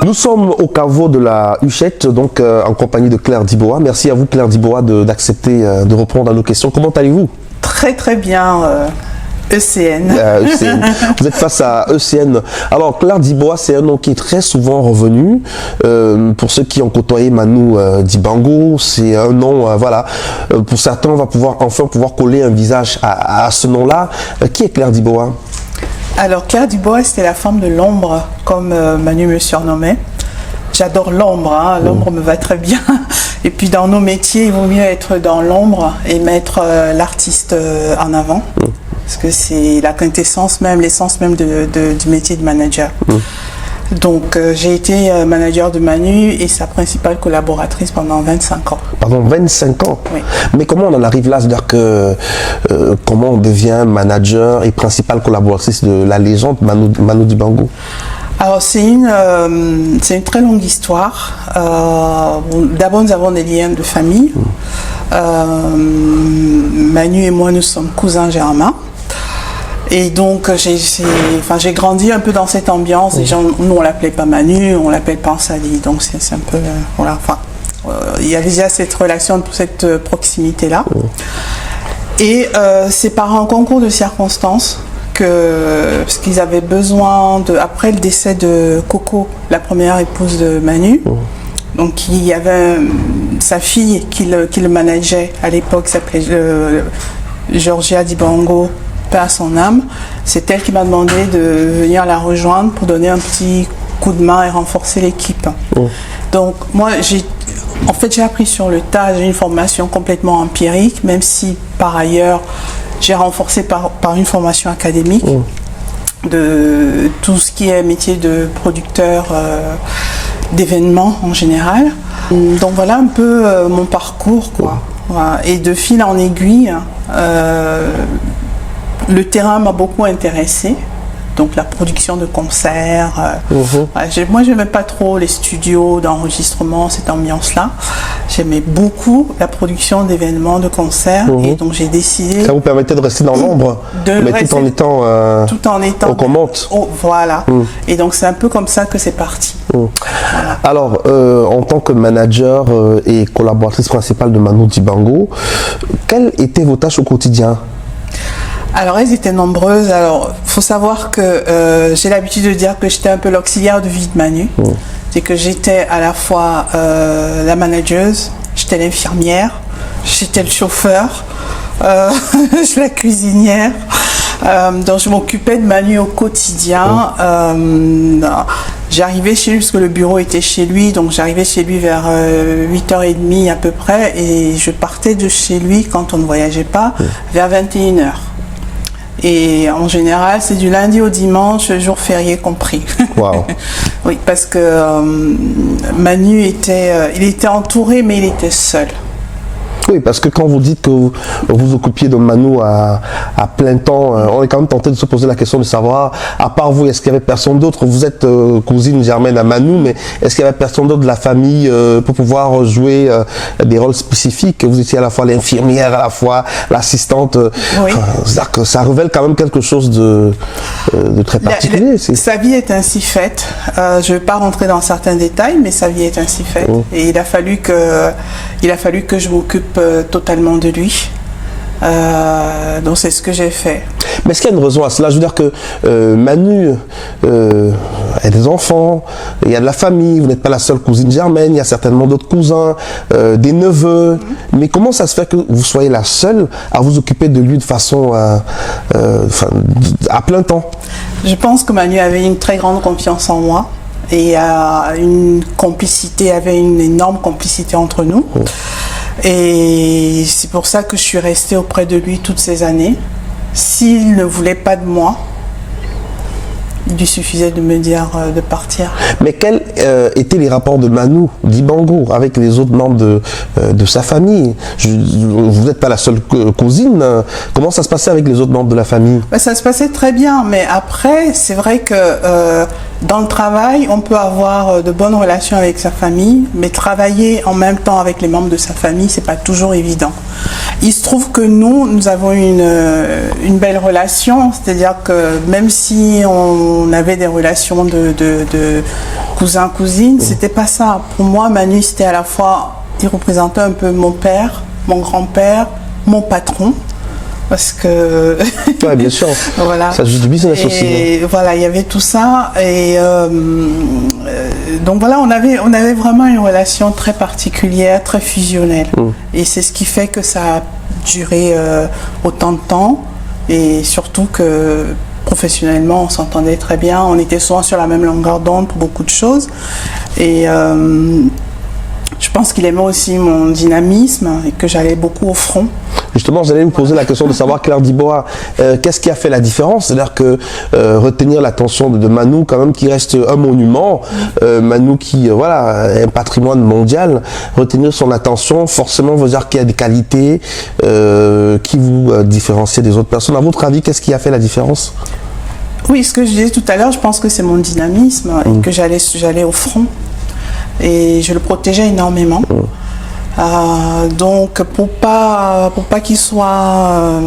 Nous sommes au caveau de la Huchette, donc en compagnie de Claire Diboa. Merci à vous, Claire Diboa, d'accepter de répondre à nos questions. Comment allez-vous? Très très bien, ECN. ECN. Vous êtes face à ECN. Alors, Claire Diboa, c'est un nom qui est très souvent revenu. Pour ceux qui ont côtoyé Manu Dibango, c'est un nom, voilà. Pour certains, on va enfin pouvoir coller un visage à ce nom-là. Qui est Claire Diboa? Alors, Claire Diboa, c'était la femme de l'ombre, comme Manu me surnommait. J'adore l'ombre, hein. L'ombre me va très bien. Et puis dans nos métiers, il vaut mieux être dans l'ombre et mettre l'artiste en avant. Parce que c'est la quintessence même, l'essence même du métier de manager. Donc j'ai été manager de Manu et sa principale collaboratrice pendant 25 ans. Pardon, 25 ans? Oui. Mais comment on en arrive là? C'est-à-dire que comment on devient manager et principale collaboratrice de la légende Manu Dibango? Alors c'est une très longue histoire. D'abord nous avons des liens de famille. Manu et moi nous sommes cousins germains. Et donc j'ai grandi un peu dans cette ambiance. Les gens, nous on l'appelait pas Manu, on l'appelle Pansali. Donc c'est un peu voilà. Enfin, il y a déjà cette relation, cette proximité là. Et c'est par un concours de circonstances. Parce qu'ils avaient besoin après le décès de Coco, la première épouse de Manu, donc il y avait sa fille qui le manageait à l'époque, s'appelait Georgia Dibango, paix à son âme. C'est elle qui m'a demandé de venir la rejoindre pour donner un petit coup de main et renforcer l'équipe. Donc moi j'ai appris sur le tas, j'ai une formation complètement empirique, même si par ailleurs j'ai renforcé par une formation académique de tout ce qui est métier de producteur d'événements en général. Donc voilà un peu mon parcours, quoi. Voilà. Et de fil en aiguille, le terrain m'a beaucoup intéressée. Donc la production de concerts. Moi, je n'aimais pas trop les studios d'enregistrement, cette ambiance-là. J'aimais beaucoup la production d'événements, de concerts. Et donc j'ai décidé... Ça vous permettait de rester dans l'ombre, mais tout en étant... aux commandes. Voilà. Et donc c'est un peu comme ça que c'est parti. Voilà. Alors, en tant que manager et collaboratrice principale de Manu Dibango, quelles étaient vos tâches au quotidien? Alors, elles étaient nombreuses. Alors, il faut savoir que j'ai l'habitude de dire que j'étais un peu l'auxiliaire de vie de Manu. C'est que j'étais à la fois la manageuse, j'étais l'infirmière, j'étais le chauffeur, j'étais la cuisinière. Donc, je m'occupais de Manu au quotidien. J'arrivais chez lui parce que le bureau était chez lui. Donc, j'arrivais chez lui vers 8h30 à peu près. Et je partais de chez lui quand on ne voyageait pas vers 21h. Et en général, c'est du lundi au dimanche, jour férié compris. Wow. Oui, parce que Manu il était entouré, mais il était seul. Oui, parce que quand vous dites que vous vous occupiez de Manu à plein temps, on est quand même tenté de se poser la question de savoir, à part vous, est-ce qu'il y avait personne d'autre? Vous êtes cousine germaine à Manu, mais est-ce qu'il y avait personne d'autre de la famille pour pouvoir jouer des rôles spécifiques? Vous étiez à la fois l'infirmière, à la fois l'assistante. Oui. C'est-à-dire que ça révèle quand même quelque chose de très particulier. Sa vie est ainsi faite. Je ne vais pas rentrer dans certains détails, mais sa vie est ainsi faite. Et il a fallu que je m'occupe totalement de lui. Donc c'est ce que j'ai fait. Mais est-ce qu'il y a une raison à cela? Je veux dire que Manu a des enfants, il y a de la famille, vous n'êtes pas la seule cousine germaine, il y a certainement d'autres cousins, des neveux. Mais comment ça se fait que vous soyez la seule à vous occuper de lui de façon à plein temps? Je pense que Manu avait une très grande confiance en moi et une complicité, avait une énorme complicité entre nous. Et c'est pour ça que je suis restée auprès de lui toutes ces années. S'il ne voulait pas de moi, il lui suffisait de me dire de partir. Mais quels étaient les rapports de Manu Dibango avec les autres membres de sa famille? Vous n'êtes pas la seule cousine. Comment ça se passait avec les autres membres de la famille? Ça se passait très bien, mais après, c'est vrai que dans le travail, on peut avoir de bonnes relations avec sa famille, mais travailler en même temps avec les membres de sa famille, c'est pas toujours évident. Il se trouve que nous avons une belle relation, c'est-à-dire que même si on avait des relations de cousin-cousine, c'était pas ça. Pour moi, Manu, c'était à la fois, il représentait un peu mon père, mon grand-père, mon patron. Parce que ouais, bien sûr. Voilà. Ça joue du business aussi. Et voilà, il y avait tout ça. Et donc voilà, on avait vraiment une relation très particulière, très fusionnelle. Et c'est ce qui fait que ça a duré autant de temps. Et surtout que professionnellement, on s'entendait très bien. On était souvent sur la même longueur d'onde pour beaucoup de choses. Et je pense qu'il aimait aussi mon dynamisme et que j'allais beaucoup au front. Justement, j'allais vous poser la question de savoir, Claire Dibois, qu'est-ce qui a fait la différence? C'est-à-dire que retenir l'attention de Manu, quand même, qui reste un monument, Manu qui, voilà, est un patrimoine mondial, retenir son attention, forcément, veut dire qu'il y a des qualités qui vous différencient des autres personnes. À votre avis, qu'est-ce qui a fait la différence? Oui, ce que je disais tout à l'heure, je pense que c'est mon dynamisme et que j'allais au front. Et je le protégeais énormément. Donc pour pas qu'il soit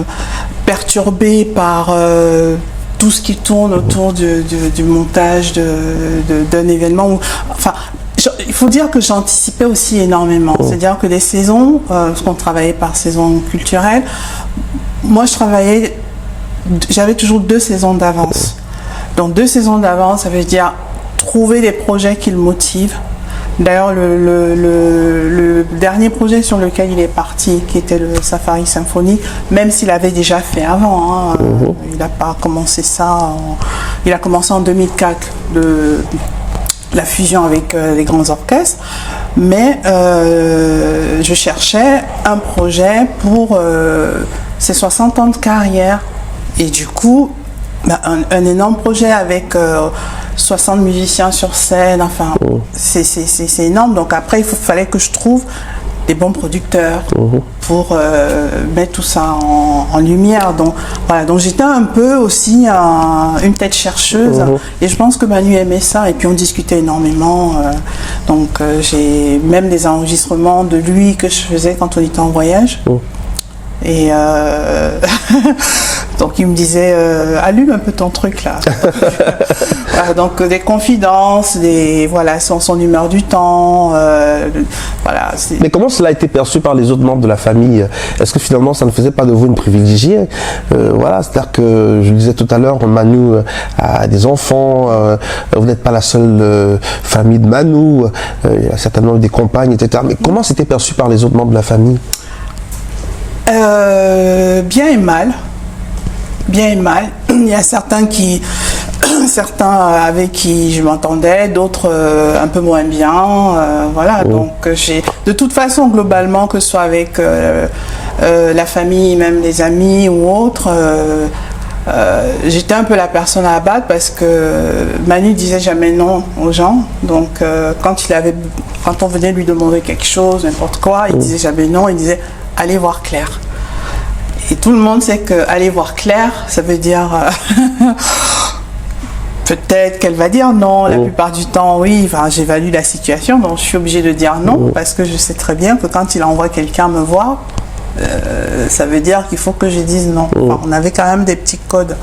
perturbé par tout ce qui tourne autour du montage d'un événement. Enfin, il faut dire que j'anticipais aussi énormément. C'est-à-dire que les saisons, parce qu'on travaillait par saison culturelle, moi j'avais toujours 2 saisons d'avance. Donc 2 saisons d'avance, ça veut dire trouver des projets qui le motivent. D'ailleurs, le dernier projet sur lequel il est parti, qui était le Safari Symphonique, même s'il avait déjà fait avant, il n'a pas commencé ça, il a commencé en 2004, la fusion avec les grands orchestres, mais je cherchais un projet pour ses 60 ans de carrière, et du coup, un énorme projet avec 60 musiciens sur scène, enfin, c'est énorme. Donc après, il fallait que je trouve des bons producteurs pour mettre tout ça en lumière. Donc voilà, donc j'étais un peu aussi une tête chercheuse, et je pense que Manu aimait ça, et puis on discutait énormément. Donc j'ai même des enregistrements de lui que je faisais quand on était en voyage. Et donc il me disait allume un peu ton truc là. Voilà, donc des confidences, son humeur du temps, voilà. Mais comment cela a été perçu par les autres membres de la famille? Est-ce que finalement ça ne faisait pas de vous une privilégiée? Voilà, c'est-à-dire que je le disais tout à l'heure, Manu a des enfants, vous n'êtes pas la seule famille de Manu, il y a certainement des compagnes, etc. Mais comment c'était perçu par les autres membres de la famille? Bien et mal. Bien et mal. Il y a certains avec qui je m'entendais, d'autres un peu moins bien. Voilà, donc de toute façon, globalement, que ce soit avec la famille, même les amis ou autres, j'étais un peu la personne à abattre, parce que Manu disait jamais non aux gens. Donc quand on venait lui demander quelque chose, n'importe quoi, il disait jamais non, il disait allez voir Claire. Et tout le monde sait que aller voir Claire, ça veut dire peut-être qu'elle va dire non, la plupart du temps oui, enfin, j'évalue la situation, donc je suis obligée de dire non, parce que je sais très bien que quand il envoie quelqu'un me voir, ça veut dire qu'il faut que je dise non. Enfin, on avait quand même des petits codes.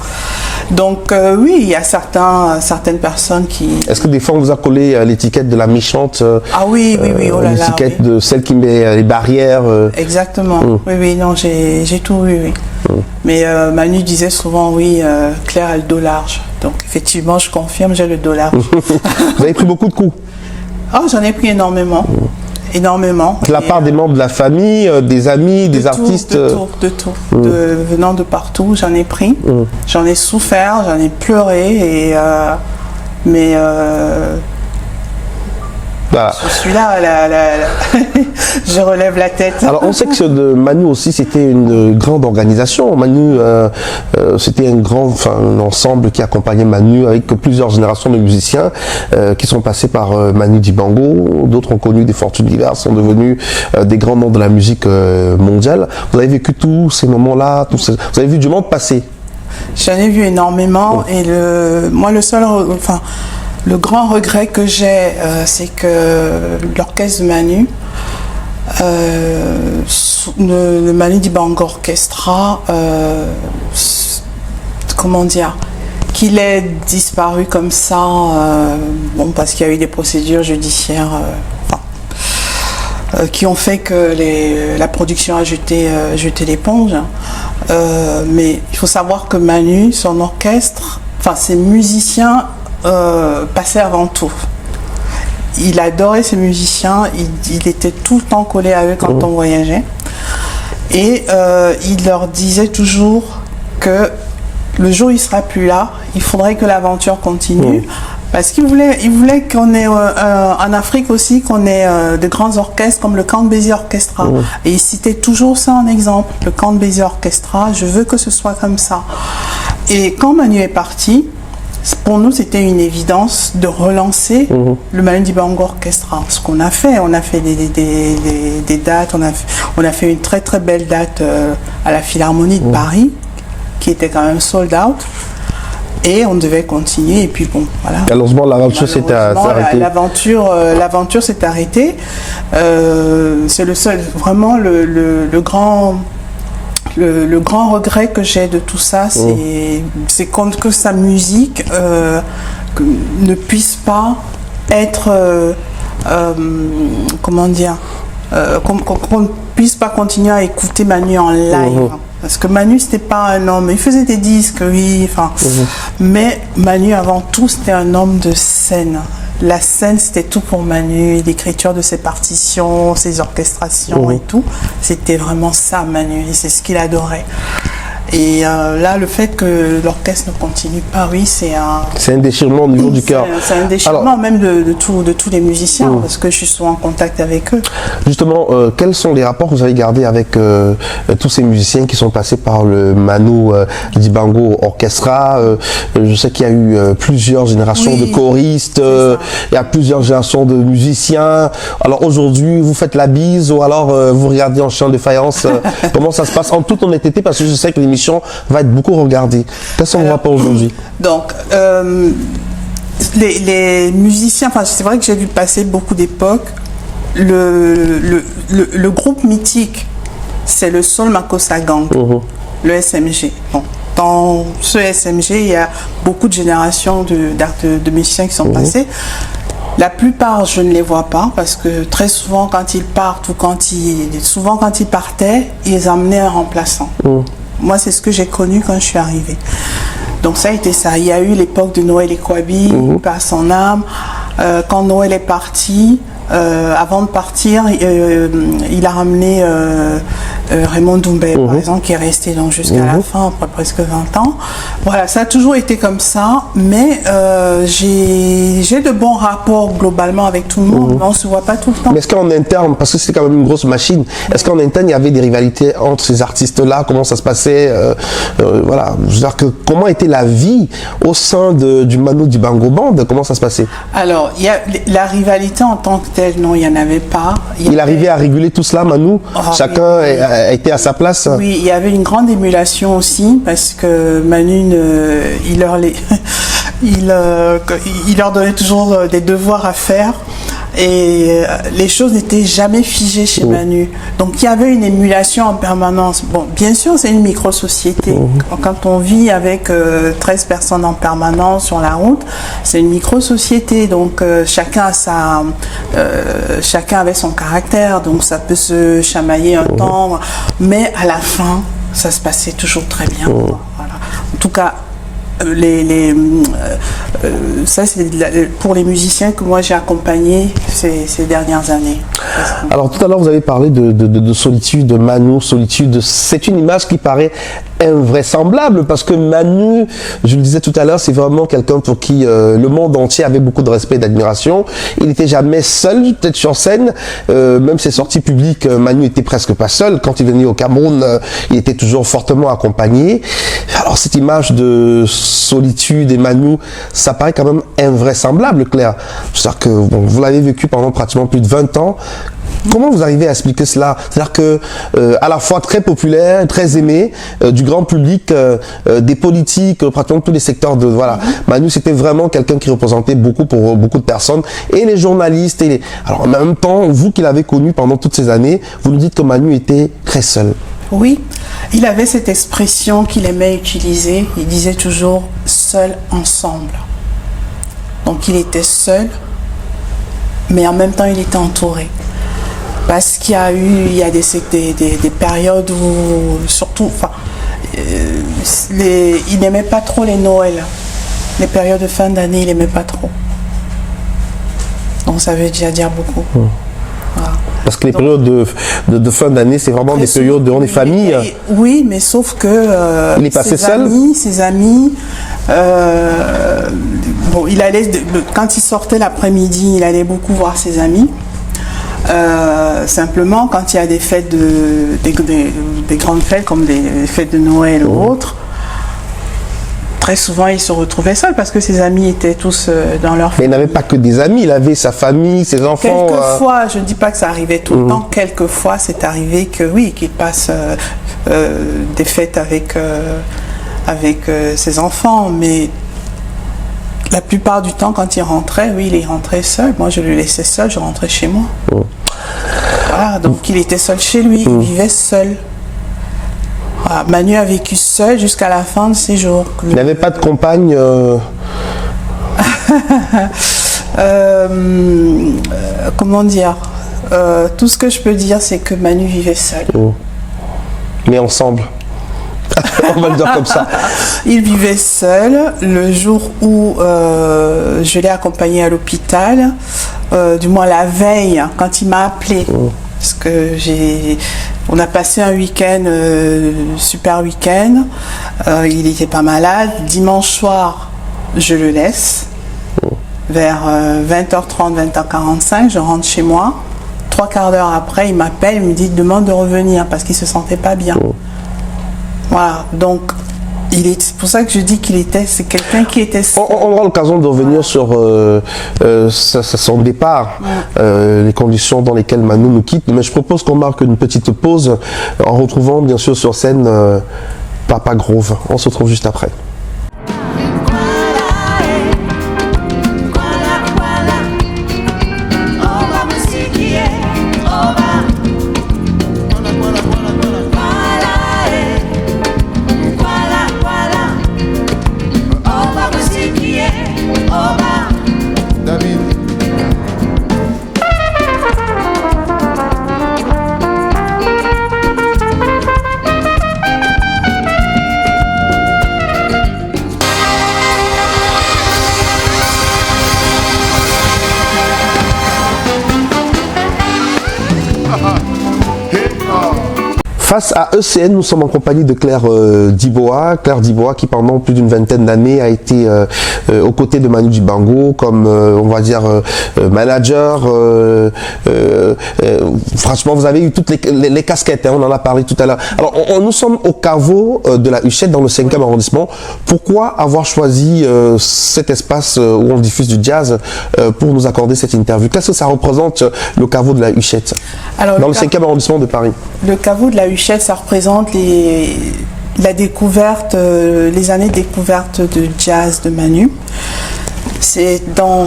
Donc oui, il y a certaines personnes qui... Est-ce que des fois on vous a collé l'étiquette de la méchante? Ah oui, oh là là. L'étiquette de celle qui met les barrières. Exactement. Oui, non, j'ai tout eu, oui. Mais Manu disait souvent, oui, Claire a le dos large. Donc effectivement, je confirme, j'ai le dos large. Vous avez pris beaucoup de coups? Oh, j'en ai pris énormément. Énormément. De la part des membres de la famille, des amis, des artistes? De tout. Venant de partout, j'en ai pris. J'en ai souffert, j'en ai pleuré. Mais voilà. Je suis là, je relève la tête. Alors on sait que de Manu aussi, c'était une grande organisation. Manu, c'était un ensemble qui accompagnait Manu, avec plusieurs générations de musiciens qui sont passés par Manu Dibango. D'autres ont connu des fortunes diverses, sont devenus des grands noms de la musique mondiale. Vous avez vécu tous ces moments-là, vous avez vu du monde passer? J'en ai vu énormément, et le grand regret que j'ai, c'est que l'orchestre de Manu le Manu Dibango Orchestra, comment dire, qu'il ait disparu comme ça, bon, parce qu'il y a eu des procédures judiciaires qui ont fait que la production a jeté l'éponge. Mais il faut savoir que Manu, son orchestre, enfin ses musiciens passaient avant tout. Il adorait ses musiciens, il était tout le temps collé à eux quand on voyageait. Et il leur disait toujours que le jour où il ne sera plus là, il faudrait que l'aventure continue. Parce qu'il voulait qu'on ait en Afrique aussi, qu'on ait de grands orchestres comme le Count Basie Orchestra. Et il citait toujours ça en exemple, le Count Basie Orchestra, je veux que ce soit comme ça. Et quand Manu est parti, pour nous c'était une évidence de relancer le Manu Dibango Orchestra. Ce qu'on a fait, on a fait des dates, on a fait une très très belle date à la Philharmonie de Paris, qui était quand même sold out. Et on devait continuer, et puis bon, voilà. Malheureusement, l'aventure s'est arrêtée. L'aventure s'est arrêtée. C'est le seul, vraiment le grand regret que j'ai de tout ça, c'est que sa musique ne puisse pas être, comment dire, qu'on ne puisse pas continuer à écouter Manu en live. Parce que Manu, c'était pas un homme, il faisait des disques, oui, enfin, mais Manu, avant tout, c'était un homme de scène. La scène, c'était tout pour Manu, l'écriture de ses partitions, ses orchestrations et tout, c'était vraiment ça, Manu, et c'est ce qu'il adorait. Et là, le fait que l'orchestre ne continue pas, oui, c'est un déchirement au niveau du cœur. C'est un déchirement même de tous les musiciens, parce que je suis souvent en contact avec eux. Justement, quels sont les rapports que vous avez gardés avec tous ces musiciens qui sont passés par le Manu Dibango Orchestra? Je sais qu'il y a eu plusieurs générations de choristes, il y a plusieurs générations de musiciens. Alors aujourd'hui, vous faites la bise ou alors vous regardez en chant de faïence. Comment ça se passe en toute honnêteté? Parce que je sais que l'émission va être beaucoup regardée. Quels sont vos rapports aujourd'hui? Donc, les musiciens, enfin, c'est vrai que j'ai dû passer beaucoup d'époques. Le groupe mythique, c'est le Soul Makossa Gang, le SMG. Bon, dans ce SMG, il y a beaucoup de générations de musiciens qui sont passés. La plupart, je ne les vois pas parce que très souvent, quand ils partent ou quand ils partaient, ils amenaient un remplaçant. Moi, c'est ce que j'ai connu quand je suis arrivée. Donc ça a été ça. Il y a eu l'époque de Noël Ekwabi, par son âme. Quand Noël est parti, avant de partir, il a ramené Raymond Doumbé, par exemple, qui est resté donc jusqu'à la fin, après presque 20 ans. Voilà, ça a toujours été comme ça, mais j'ai de bons rapports globalement avec tout le monde, mais on ne se voit pas tout le temps. Mais est-ce qu'en interne, parce que c'est quand même une grosse machine, est-ce qu'en interne il y avait des rivalités entre ces artistes-là? Comment ça se passait? Voilà, je veux dire que comment était la vie au sein du Manu Dibango Band? Comment ça se passait? Alors, il y a la rivalité en tant que telle, non, il n'y en avait pas. Il arrivait à réguler tout cela, Manu? Chacun était à sa place? Oui, il y avait une grande émulation aussi, parce que Manu, il leur donnait toujours des devoirs à faire. Et les choses n'étaient jamais figées chez Manu. Donc il y avait une émulation en permanence. Bon, bien sûr, c'est une micro-société. Quand on vit avec 13 personnes en permanence sur la route, c'est une micro-société. Donc chacun avait son caractère. Donc ça peut se chamailler un temps. Mais à la fin, ça se passait toujours très bien. Voilà. En tout cas, ça c'est pour les musiciens que moi j'ai accompagnés ces dernières années. Alors tout à l'heure vous avez parlé de solitude, de Manu, solitude. C'est une image qui paraît invraisemblable parce que Manu, je le disais tout à l'heure, c'est vraiment quelqu'un pour qui le monde entier avait beaucoup de respect et d'admiration. Il n'était jamais seul, peut-être sur scène, même ses sorties publiques, Manu était presque pas seul. Quand il venait au Cameroun, il était toujours fortement accompagné. Alors cette image de solitude et Manu, ça paraît quand même invraisemblable, Claire. C'est-à-dire que bon, vous l'avez vécu pendant pratiquement plus de 20 ans. Comment vous arrivez à expliquer cela? C'est-à-dire que à la fois très populaire, très aimé du grand public, des politiques, pratiquement tous les secteurs de voilà. Manu, c'était vraiment quelqu'un qui représentait beaucoup pour beaucoup de personnes et les journalistes et les... Alors en même temps, vous qui l'avez connu pendant toutes ces années, vous nous dites que Manu était très seul. Oui, il avait cette expression qu'il aimait utiliser. Il disait toujours « seul, ensemble ». Donc il était seul, mais en même temps il était entouré. Parce qu'il y a des périodes où, surtout, enfin, il n'aimait pas trop les Noëls. Les périodes de fin d'année, il n'aimait pas trop. Donc ça veut déjà dire beaucoup. Voilà. Parce que les périodes de fin d'année, c'est vraiment des périodes où on est famille. Oui, mais sauf que il est passé seul. Ses amis, bon, il allait, quand il sortait l'après-midi, il allait beaucoup voir ses amis. Simplement, quand il y a des fêtes, des grandes fêtes comme des fêtes de Noël ou autres, très souvent il se retrouvait seul parce que ses amis étaient tous dans leur famille. Mais il n'avait pas que des amis, il avait sa famille, ses enfants. Quelquefois, je ne dis pas que ça arrivait tout le temps, quelquefois c'est arrivé que oui, qu'il passe des fêtes avec ses enfants, mais la plupart du temps, quand il rentrait, oui, il rentrait seul. Moi, je le laissais seul, je rentrais chez moi. Voilà, donc il était seul chez lui, il vivait seul. Voilà, Manu a vécu seul jusqu'à la fin de ses jours. Il n'avait pas de compagne comment dire tout ce que je peux dire, c'est que Manu vivait seul. Mais ensemble. On va le dire comme ça. Il vivait seul. Le jour où je l'ai accompagné à l'hôpital, du moins la veille, quand il m'a appelé, parce que on a passé un week-end, super week-end, il n'était pas malade. Dimanche soir, je le laisse. Vers 20h30, 20h45, je rentre chez moi. 3 quarts d'heure après, il m'appelle, il me dit demande de revenir parce qu'il se sentait pas bien. Voilà, donc c'est pour ça que je dis c'est quelqu'un qui était... On aura l'occasion de revenir sur son départ, les conditions dans lesquelles Manu nous quitte, mais je propose qu'on marque une petite pause en retrouvant bien sûr sur scène Papa Groove. On se retrouve juste après. Face à ECN, nous sommes en compagnie de Claire Diboa. Claire Diboa qui pendant plus d'une vingtaine d'années a été aux côtés de Manu Dibango comme, on va dire, manager. Franchement, vous avez eu toutes les casquettes, hein, on en a parlé tout à l'heure. Alors, nous sommes au caveau de la Huchette dans le 5e arrondissement. Pourquoi avoir choisi cet espace où on diffuse du jazz pour nous accorder cette interview? Qu'est-ce que ça représente, le caveau de la Huchette? Alors, dans le 5e arrondissement de Paris? Le caveau de la Huchette, ça représente la découverte, les années de découverte de jazz de Manu. C'est dans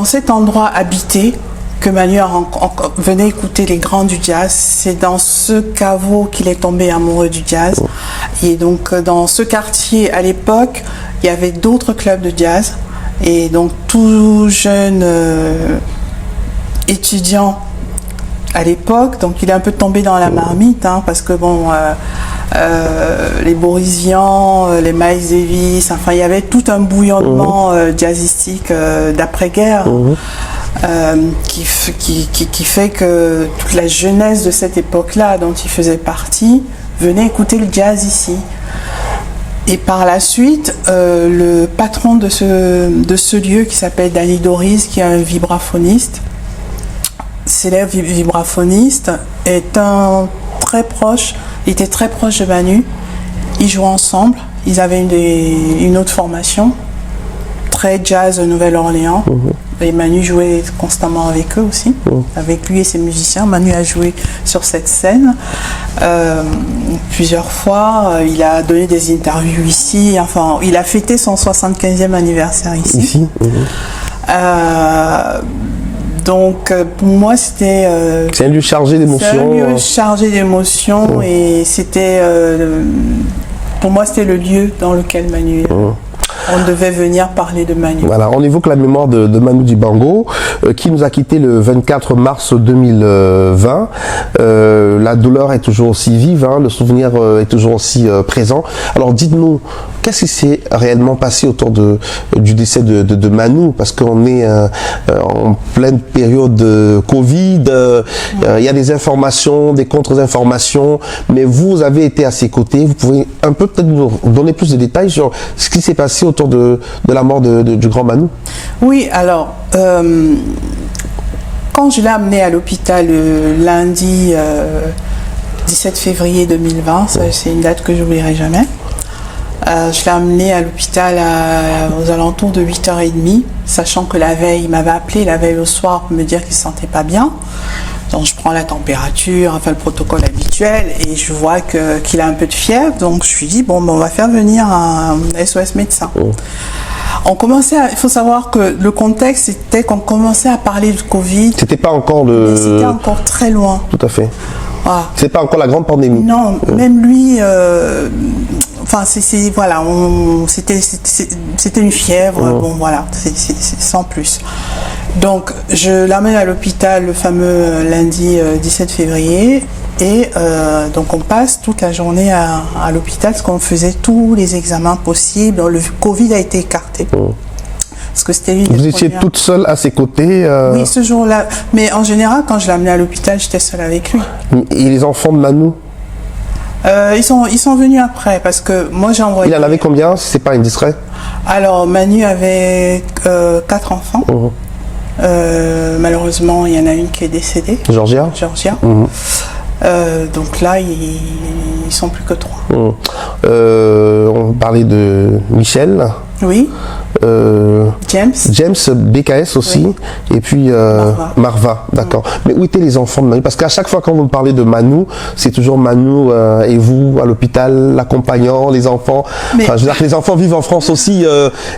cet endroit habité que Manu venait écouter les grands du jazz. C'est dans ce caveau qu'il est tombé amoureux du jazz. Et donc dans ce quartier, à l'époque, il y avait d'autres clubs de jazz. Et donc tout jeune étudiant à l'époque, donc il est un peu tombé dans la marmite, hein, parce que bon, les Boris Vian, les Miles Davis, enfin il y avait tout un bouillonnement jazzistique d'après-guerre qui fait que toute la jeunesse de cette époque-là, dont il faisait partie, venait écouter le jazz ici. Et par la suite, le patron de ce lieu qui s'appelle Danny Doris, qui est un vibraphoniste, célèbre vibraphoniste, était très proche de Manu. Ils jouaient ensemble, ils avaient une autre formation, très jazz Nouvelle-Orléans. Et Manu jouait constamment avec eux aussi, avec lui et ses musiciens. Manu a joué sur cette scène plusieurs fois. Il a donné des interviews ici. Enfin, il a fêté son 75e anniversaire ici. Donc, pour moi, c'était... c'est un lieu chargé d'émotions. C'est un lieu chargé d'émotions et c'était... pour moi, c'était le lieu dans lequel Manu... On devait venir parler de Manu. Voilà, on évoque la mémoire de Manu Dibango, qui nous a quitté le 24 mars 2020. La douleur est toujours aussi vive, hein, le souvenir est toujours aussi présent. Alors dites-nous, qu'est-ce qui s'est réellement passé autour du décès de Manu? Parce qu'on est en pleine période de Covid, il y a des informations, des contre-informations, mais vous avez été à ses côtés. Vous pouvez un peu peut-être nous donner plus de détails sur ce qui s'est passé autour de la mort du grand Manu? Oui, alors, quand je l'ai amené à l'hôpital le lundi 17 février 2020, c'est une date que je n'oublierai jamais, je l'ai amené à l'hôpital aux alentours de 8h30, sachant que la veille, il m'avait appelé la veille au soir pour me dire qu'il ne se sentait pas bien. Donc je prends la température, enfin le protocole habituel, et je vois qu'il a un peu de fièvre. Donc je lui dis, bon, ben, on va faire venir un SOS médecin. On commençait il faut savoir que le contexte, c'était qu'on commençait à parler du Covid. C'était pas encore C'était encore très loin. Tout à fait. Voilà. C'est pas encore la grande pandémie. Non, même lui... Enfin, voilà, c'était une fièvre, bon voilà, c'est sans plus. Donc, je l'amène à l'hôpital le fameux lundi 17 février et donc on passe toute la journée à l'hôpital parce qu'on faisait tous les examens possibles. Le Covid a été écarté. Parce que c'était Vous étiez toute seule à ses côtés Oui, ce jour-là. Mais en général, quand je l'ai amené à l'hôpital, j'étais seule avec lui. Et les enfants de Manu? Ils sont venus après parce que moi j'ai envoyé... Il en avait combien, si c'est pas indiscret? Alors Manu avait 4 enfants. Malheureusement, il y en a une qui est décédée. Georgia. Donc là, ils sont plus que 3. On parlait de Michel. Oui. James BKS aussi, oui. Et puis Marva, d'accord. Mais où étaient les enfants de Manu? Parce qu'à chaque fois quand vous me parlez de Manu, c'est toujours Manu et vous à l'hôpital, l'accompagnant, les enfants. Mais... Enfin, je veux dire que les enfants vivent en France aussi.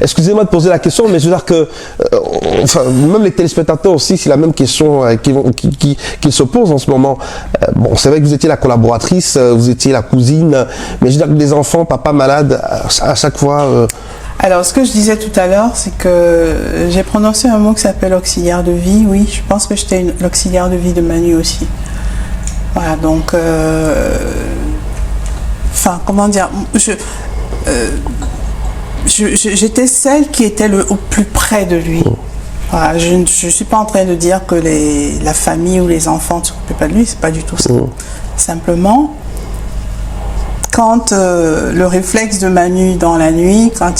Excusez-moi de poser la question, mais je veux dire que enfin, même les téléspectateurs aussi, c'est la même question qu'ils se posent en ce moment. Bon, c'est vrai que vous étiez la collaboratrice, vous étiez la cousine, mais je veux dire que les enfants, papa malade, à chaque fois... Alors, ce que je disais tout à l'heure, c'est que j'ai prononcé un mot qui s'appelle auxiliaire de vie. Oui, je pense que j'étais l'auxiliaire de vie de Manu aussi. Voilà, donc... Enfin, comment dire, j'étais celle qui était au plus près de lui. Voilà, je ne suis pas en train de dire que la famille ou les enfants ne s'occupaient pas de lui, c'est pas du tout ça. Simplement, quand le réflexe de Manu dans la nuit, quand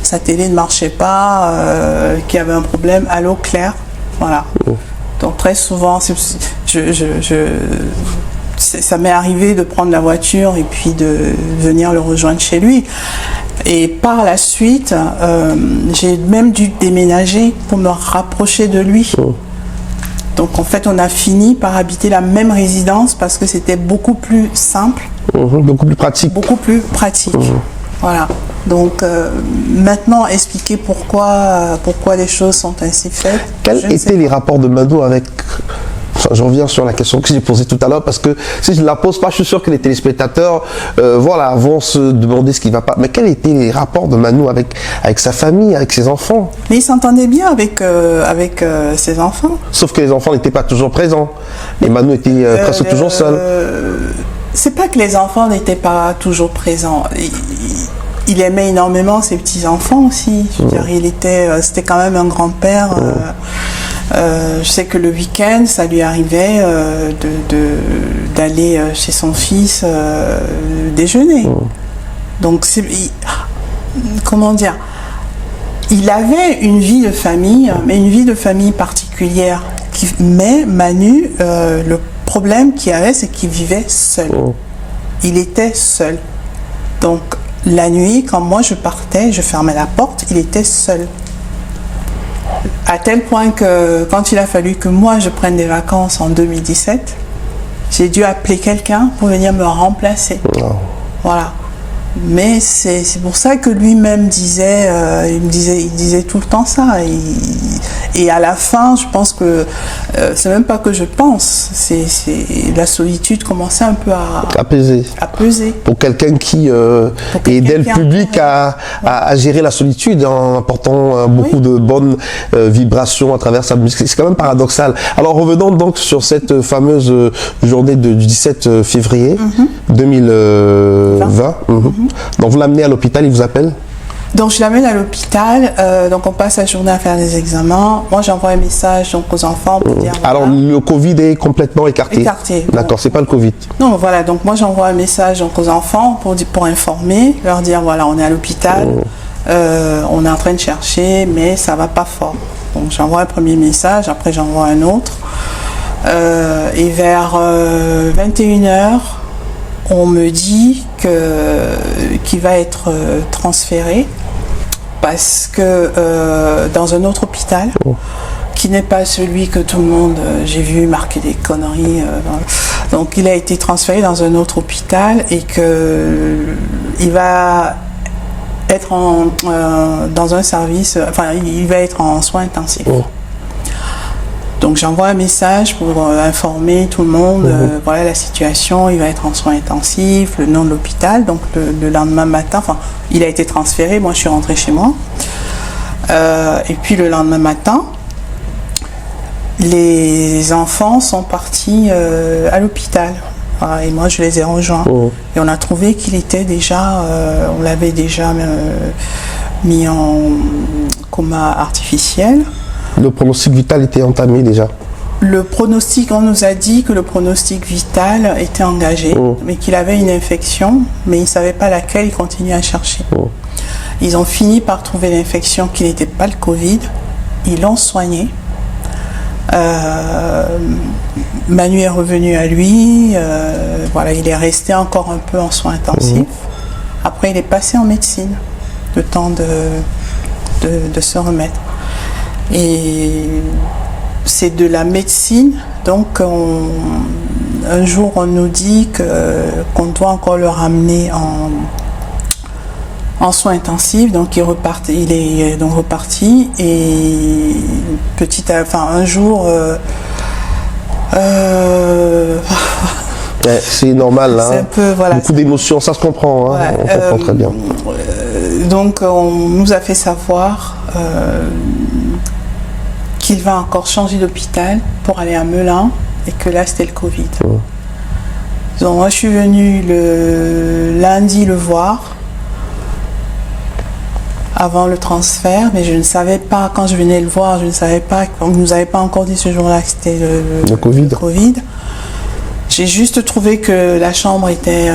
sa télé ne marchait pas, qu'il y avait un problème, allô Claire, voilà. Donc très souvent, ça m'est arrivé de prendre la voiture et puis de venir le rejoindre chez lui. Et par la suite, j'ai même dû déménager pour me rapprocher de lui. Donc en fait, on a fini par habiter la même résidence parce que c'était beaucoup plus simple. Beaucoup plus pratique. Beaucoup plus pratique. Voilà. Donc maintenant, expliquer pourquoi les choses sont ainsi faites. Quels étaient les rapports de Manu avec... Enfin, je reviens sur la question que j'ai posée tout à l'heure parce que si je ne la pose pas, je suis sûr que les téléspectateurs voilà, vont se demander ce qui ne va pas. Mais quels étaient les rapports de Manu avec sa famille, avec ses enfants? Mais il s'entendait bien avec ses enfants. Sauf que les enfants n'étaient pas toujours présents. Et Manu était presque toujours seul. C'est pas que les enfants n'étaient pas toujours présents. Il aimait énormément ses petits-enfants aussi. Je veux dire, c'était quand même un grand-père. Je sais que le week-end, ça lui arrivait d'aller chez son fils déjeuner. Donc, comment dire, il avait une vie de famille, mais une vie de famille particulière. Mais Manu, le problème qu'il avait, c'est qu'il vivait seul. Il était seul. Donc, la nuit, quand moi je partais, je fermais la porte, il était seul. À tel point que quand il a fallu que moi je prenne des vacances en 2017, j'ai dû appeler quelqu'un pour venir me remplacer. Wow. Voilà. Mais c'est pour ça que lui-même disait, il disait tout le temps ça. Et à la fin, je pense que c'est même pas que je pense, c'est la solitude commençait un peu à peser. Pour quelqu'un qui aidait le public à gérer la solitude en apportant beaucoup de bonnes vibrations à travers sa musique. C'est quand même paradoxal. Alors revenons donc sur cette fameuse journée du 17 février 2020. Donc vous l'amenez à l'hôpital, il vous appelle? Donc je l'amène à l'hôpital, donc on passe la journée à faire des examens. Moi j'envoie un message donc aux enfants pour dire... Alors le Covid est complètement écarté? Écarté. D'accord, c'est pas le Covid? Non, voilà, donc moi j'envoie un message donc, aux enfants pour informer, leur dire voilà, on est à l'hôpital, on est en train de chercher, mais ça va pas fort. Donc j'envoie un premier message, après j'envoie un autre. Et vers 21h, on me dit qu'il va être transféré parce que dans un autre hôpital qui n'est pas celui que tout le monde, j'ai vu marquer des conneries. Donc il a été transféré dans un autre hôpital et qu'il va être dans un service, enfin il va être en soins intensifs. Donc j'envoie un message pour informer tout le monde, voilà la situation, il va être en soins intensifs, le nom de l'hôpital. Donc le lendemain matin, enfin il a été transféré, moi je suis rentrée chez moi. Et puis le lendemain matin, les enfants sont partis à l'hôpital. Voilà, et moi je les ai rejoints. Et on a trouvé qu'il était déjà, on l'avait déjà mis en coma artificiel. Le pronostic vital était entamé déjà? Le pronostic, on nous a dit que le pronostic vital était engagé, mais qu'il avait une infection, mais ils ne savaient pas laquelle, ils continuaient à chercher. Ils ont fini par trouver l'infection qui n'était pas le Covid, ils l'ont soigné. Manu est revenu à lui, voilà, il est resté encore un peu en soins intensifs. Après, il est passé en médecine, le temps de se remettre. Et c'est de la médecine, donc un jour on nous dit qu'on doit encore le ramener en soins intensifs, donc il est donc reparti et un jour c'est normal, hein. Un peu, voilà, beaucoup d'émotions, ça se comprend, hein. On comprend très bien. Donc on nous a fait savoir qu'il va encore changer d'hôpital pour aller à Melun et que là c'était le Covid. Donc moi je suis venue le lundi le voir avant le transfert, mais je ne savais pas, quand je venais le voir, je ne savais pas, on ne nous avait pas encore dit ce jour-là que c'était le COVID. J'ai juste trouvé que la chambre était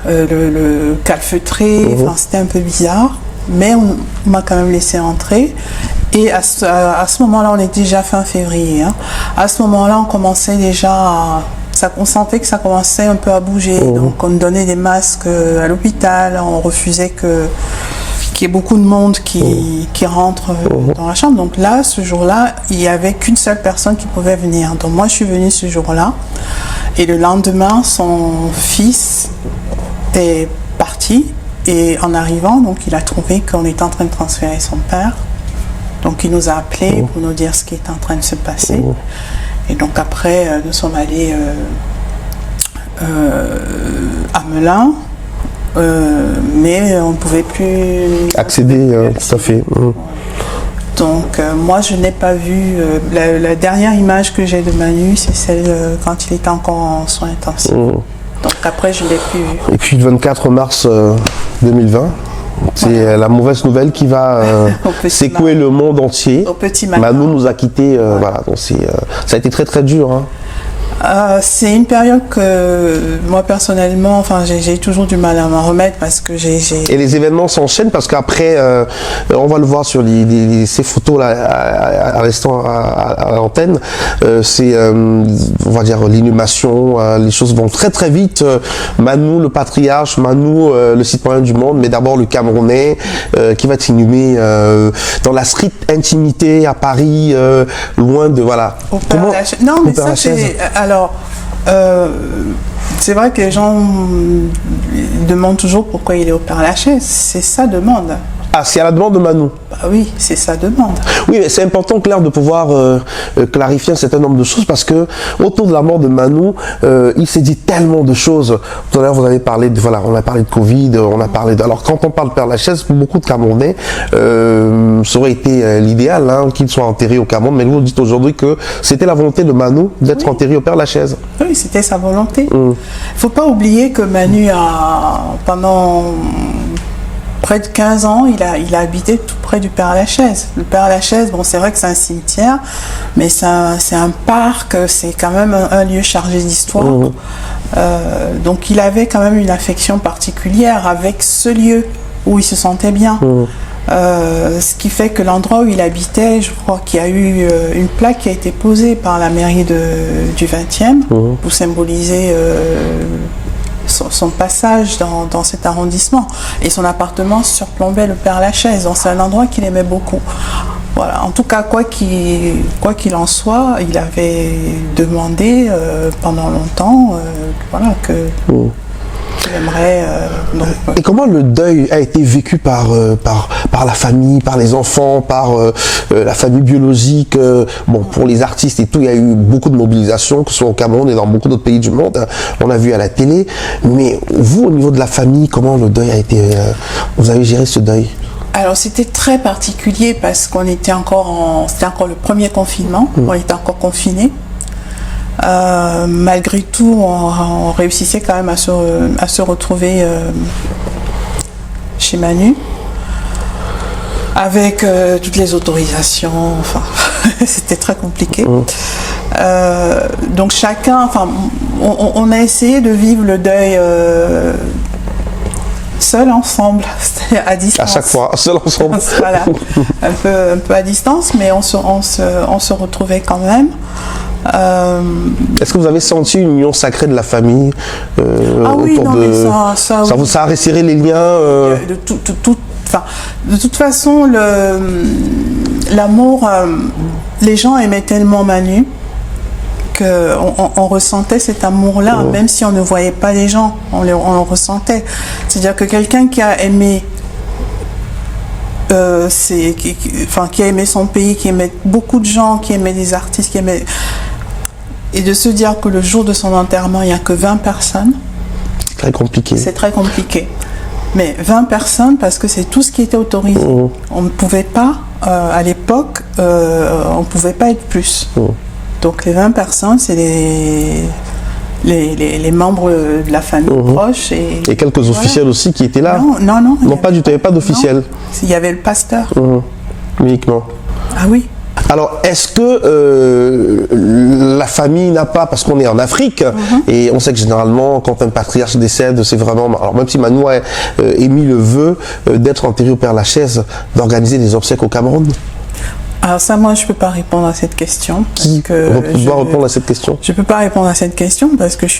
le calfeutré, c'était un peu bizarre, mais on m'a quand même laissé entrer. Et à ce moment-là, on est déjà fin février. Hein. À ce moment-là, on commençait déjà on sentait que ça commençait un peu à bouger. Donc, on donnait des masques à l'hôpital. On refusait qu'il y ait beaucoup de monde qui rentre dans la chambre. Donc là, ce jour-là, il n'y avait qu'une seule personne qui pouvait venir. Donc moi, je suis venue ce jour-là. Et le lendemain, son fils est parti. Et en arrivant, donc, il a trouvé qu'on était en train de transférer son père. Donc il nous a appelés pour nous dire ce qui est en train de se passer. Et donc après, nous sommes allés à Melun, mais on ne pouvait plus accéder, tout à fait. Donc moi je n'ai pas vu, la dernière image que j'ai de Manu, c'est celle quand il était encore en soins intensifs. Donc après je ne l'ai plus vu. Et puis le 24 mars 2020, c'est la mauvaise nouvelle qui va secouer le monde entier. Au petit matin. Manu nous a quittés, voilà, donc ça a été très très dur. Hein. C'est une période que moi personnellement, enfin j'ai toujours du mal à m'en remettre parce que Et les événements s'enchaînent parce qu'après, on va le voir sur ces photos là à l'instant à l'antenne, c'est on va dire l'inhumation, les choses vont très très vite. Manu le patriarche, Manu le citoyen du monde, mais d'abord le Camerounais qui va être inhumé dans la stricte intimité à Paris, loin de voilà. Non mais ça c'est alors, c'est vrai que les gens demandent toujours pourquoi il est au Père-Lachaise. C'est sa demande. Ah, c'est à la demande de Manu. Bah oui, c'est sa demande. Oui, mais c'est important, Claire, de pouvoir clarifier un certain nombre de choses parce que autour de la mort de Manu, il s'est dit tellement de choses. Tout à l'heure, vous avez parlé de, voilà, on a parlé de Covid, on a parlé de, alors quand on parle de Père-Lachaise, pour beaucoup de Camerounais, ça aurait été l'idéal, hein, qu'il soit enterré au Cameroun, mais vous dites aujourd'hui que c'était la volonté de Manu d'être enterré au Père-Lachaise. Oui, c'était sa volonté. Faut pas oublier que Manu pendant près de 15 ans, il a habité tout près du Père-Lachaise. Le Père-Lachaise, bon, c'est vrai que c'est un cimetière, mais c'est un parc, c'est quand même un lieu chargé d'histoire. Donc il avait quand même une affection particulière avec ce lieu où il se sentait bien. Ce qui fait que l'endroit où il habitait, je crois qu'il y a eu une plaque qui a été posée par la mairie du 20e pour symboliser son passage dans cet arrondissement, et son appartement surplombait le Père-Lachaise, donc c'est un endroit qu'il aimait beaucoup. Voilà. En tout cas, quoi qu'il en soit, il avait demandé pendant longtemps voilà, qu'il aimerait. Et comment le deuil a été vécu par la famille, par les enfants, par la famille biologique, bon, pour les artistes et tout, il y a eu beaucoup de mobilisation, que ce soit au Cameroun et dans beaucoup d'autres pays du monde, hein, on a vu à la télé, mais vous, au niveau de la famille, comment le deuil a été, vous avez géré ce deuil? Alors c'était très particulier parce qu'on était c'était encore le premier confinement, on était encore confinés. Malgré tout, on réussissait quand même à se retrouver chez Manu avec toutes les autorisations. Enfin, c'était très compliqué. Donc chacun, enfin, on a essayé de vivre le deuil seul ensemble, à distance. À chaque fois, seul ensemble. Voilà, un peu à distance, mais on se retrouvait quand même. Est-ce que vous avez senti une union sacrée de la famille oui, non, mais ça a resserré les liens de toute façon, l'amour, les gens aimaient tellement Manu qu'on ressentait cet amour-là, même si on ne voyait pas les gens, on le ressentait. C'est-à-dire que quelqu'un qui a aimé qui a aimé son pays, qui aimait beaucoup de gens, qui aimait des artistes, et de se dire que le jour de son enterrement, il n'y a que 20 personnes. Très compliqué. C'est très compliqué. Mais 20 personnes, parce que c'est tout ce qui était autorisé. On ne pouvait pas, à l'époque, on ne pouvait pas être plus. Donc les 20 personnes, c'est les membres de la famille proche. Et quelques officiels aussi qui étaient là. Non, pas du tout, il n'y avait pas d'officiels. Il y avait le pasteur. Uniquement. Ah oui. Alors, est-ce que la famille n'a pas, parce qu'on est en Afrique, et on sait que généralement, quand un patriarche décède, c'est vraiment, alors même si Manu a émis le vœu d'être enterré au Père-Lachaise, d'organiser des obsèques au Cameroun? Alors ça, moi, je ne peux pas répondre à cette question. Qui doit répondre à cette question? Je ne peux pas répondre à cette question parce que je ne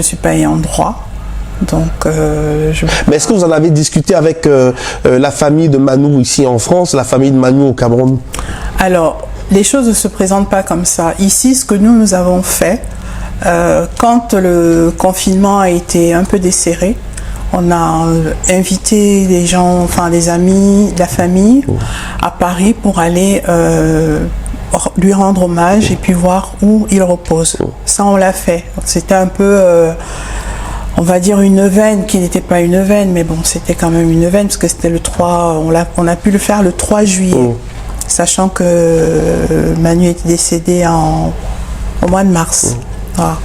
suis pas ayant droit. Donc, Mais est-ce que vous en avez discuté avec la famille de Manu ici en France, la famille de Manu au Cameroun? Alors, les choses ne se présentent pas comme ça. Ici, ce que nous avons fait, quand le confinement a été un peu desserré, on a invité des gens, enfin des amis, de la famille à Paris pour aller lui rendre hommage et puis voir où il repose. Ça, on l'a fait. C'était un peu... on va dire une neuvaine qui n'était pas une neuvaine, mais bon, c'était quand même une neuvaine parce que c'était le 3, on a pu le faire le 3 juillet, sachant que Manu était décédé au mois de mars. Voilà.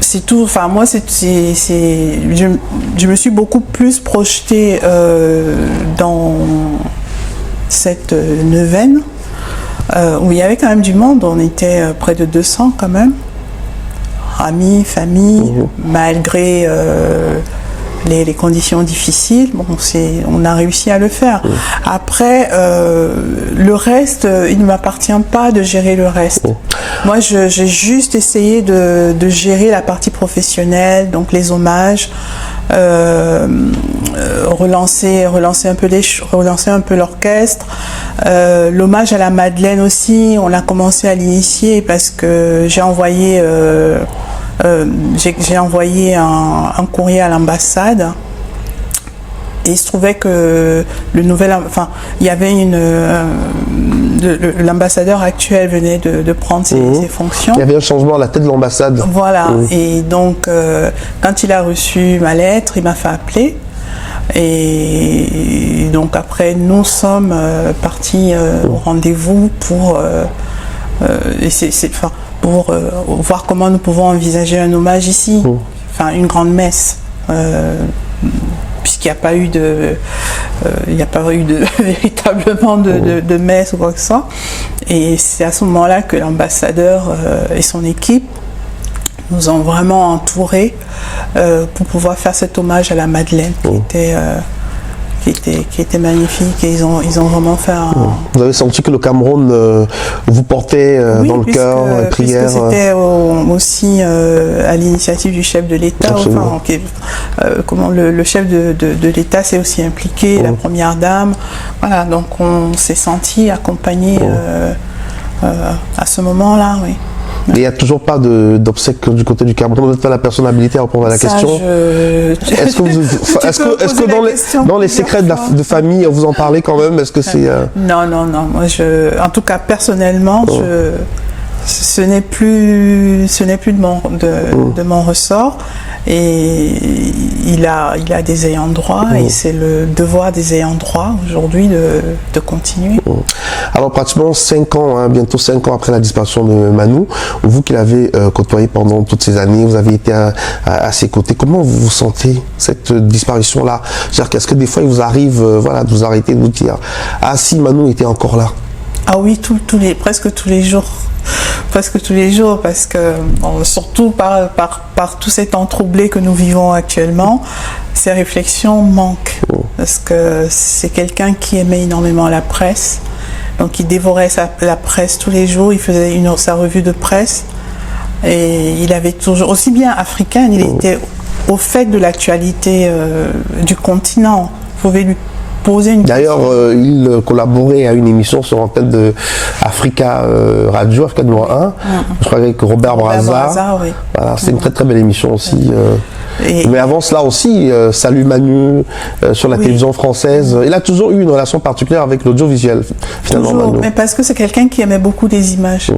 C'est tout, enfin moi, je me suis beaucoup plus projetée dans cette neuvaine où il y avait quand même du monde. On était près de 200 quand même. Amis, famille, malgré les conditions difficiles, bon, on a réussi à le faire. Après, le reste, il ne m'appartient pas de gérer le reste. Moi, j'ai juste essayé de gérer la partie professionnelle, donc les hommages, relancer un peu l'orchestre. L'hommage à la Madeleine aussi, on l'a commencé à l'initier parce que j'ai envoyé un courrier à l'ambassade. Et il se trouvait que il y avait l'ambassadeur actuel venait de prendre ses fonctions. Il y avait un changement à la tête de l'ambassade. Voilà. Et donc, quand il a reçu ma lettre, il m'a fait appeler. Et donc après, nous sommes partis au rendez-vous pour voir comment nous pouvons envisager un hommage ici. Enfin, une grande messe. Puisqu'il n'y a pas eu véritablement de messe ou quoi que ce soit. Et c'est à ce moment-là que l'ambassadeur et son équipe nous ont vraiment entourés pour pouvoir faire cet hommage à la Madeleine qui était magnifique, et ils ont vraiment fait un... Vous avez senti que le Cameroun vous portait dans le cœur, prière. C'était aussi à l'initiative du chef de l'État. Le chef de l'État s'est aussi impliqué, la première dame. Voilà, donc on s'est senti accompagné à ce moment-là, oui. Il n'y a toujours pas d'obsèques du côté du Cameroun. Vous n'êtes pas la personne habilitée à répondre à la question. Est-ce que dans les secrets de famille, vous en parlez quand même? Est-ce que c'est Non. Moi, en tout cas, personnellement, ce n'est plus de mon ressort. Et il a des ayants droit, et c'est le devoir des ayants droit aujourd'hui de continuer. Alors pratiquement 5 ans, bientôt 5 ans après la disparition de Manu, vous qui l'avez côtoyé pendant toutes ces années, vous avez été à ses côtés, comment vous vous sentez cette disparition-là? C'est-à-dire qu'est-ce que des fois il vous arrive de vous arrêter, de vous dire « Ah si, Manu était encore là ». Ah oui, presque tous les jours. Presque tous les jours, parce que surtout par tout cet temps troublé que nous vivons actuellement, ces réflexions manquent. Parce que c'est quelqu'un qui aimait énormément la presse. Donc il dévorait la presse tous les jours, il faisait sa revue de presse. Et il avait toujours, aussi bien africain, il était au fait de l'actualité du continent. Vous pouvez lui poser une question. D'ailleurs, il collaborait à une émission sur l'antenne de Africa Radio, Africa numéro 1, je crois avec Robert Brazza. Oui. Voilà, c'est une très très belle émission aussi. Mais avant cela aussi, Salut Manu sur la télévision française. Il a toujours eu une relation particulière avec l'audiovisuel, finalement. Toujours, Manu. mais parce que c'est quelqu'un qui aimait beaucoup les images.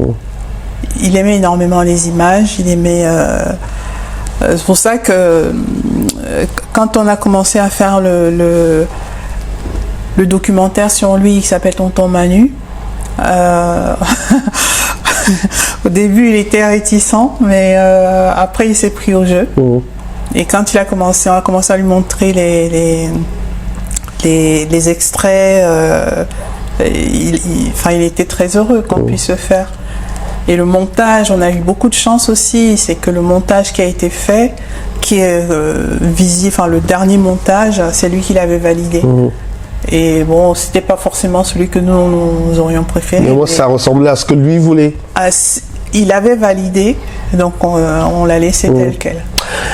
Il aimait énormément les images, il aimait... c'est pour ça que quand on a commencé à faire le documentaire sur lui qui s'appelle Tonton Manu, au début il était réticent, mais après il s'est pris au jeu. Et quand on a commencé à lui montrer les extraits, il était très heureux qu'on puisse le faire. Et le montage, on a eu beaucoup de chance aussi, c'est que le montage qui a été fait, qui est visible, le dernier montage, c'est lui qui l'avait validé. Et bon, c'était pas forcément celui que nous aurions préféré. Mais moi, ça ressemblait à ce que lui voulait. Il avait validé, donc on l'a laissé tel quel.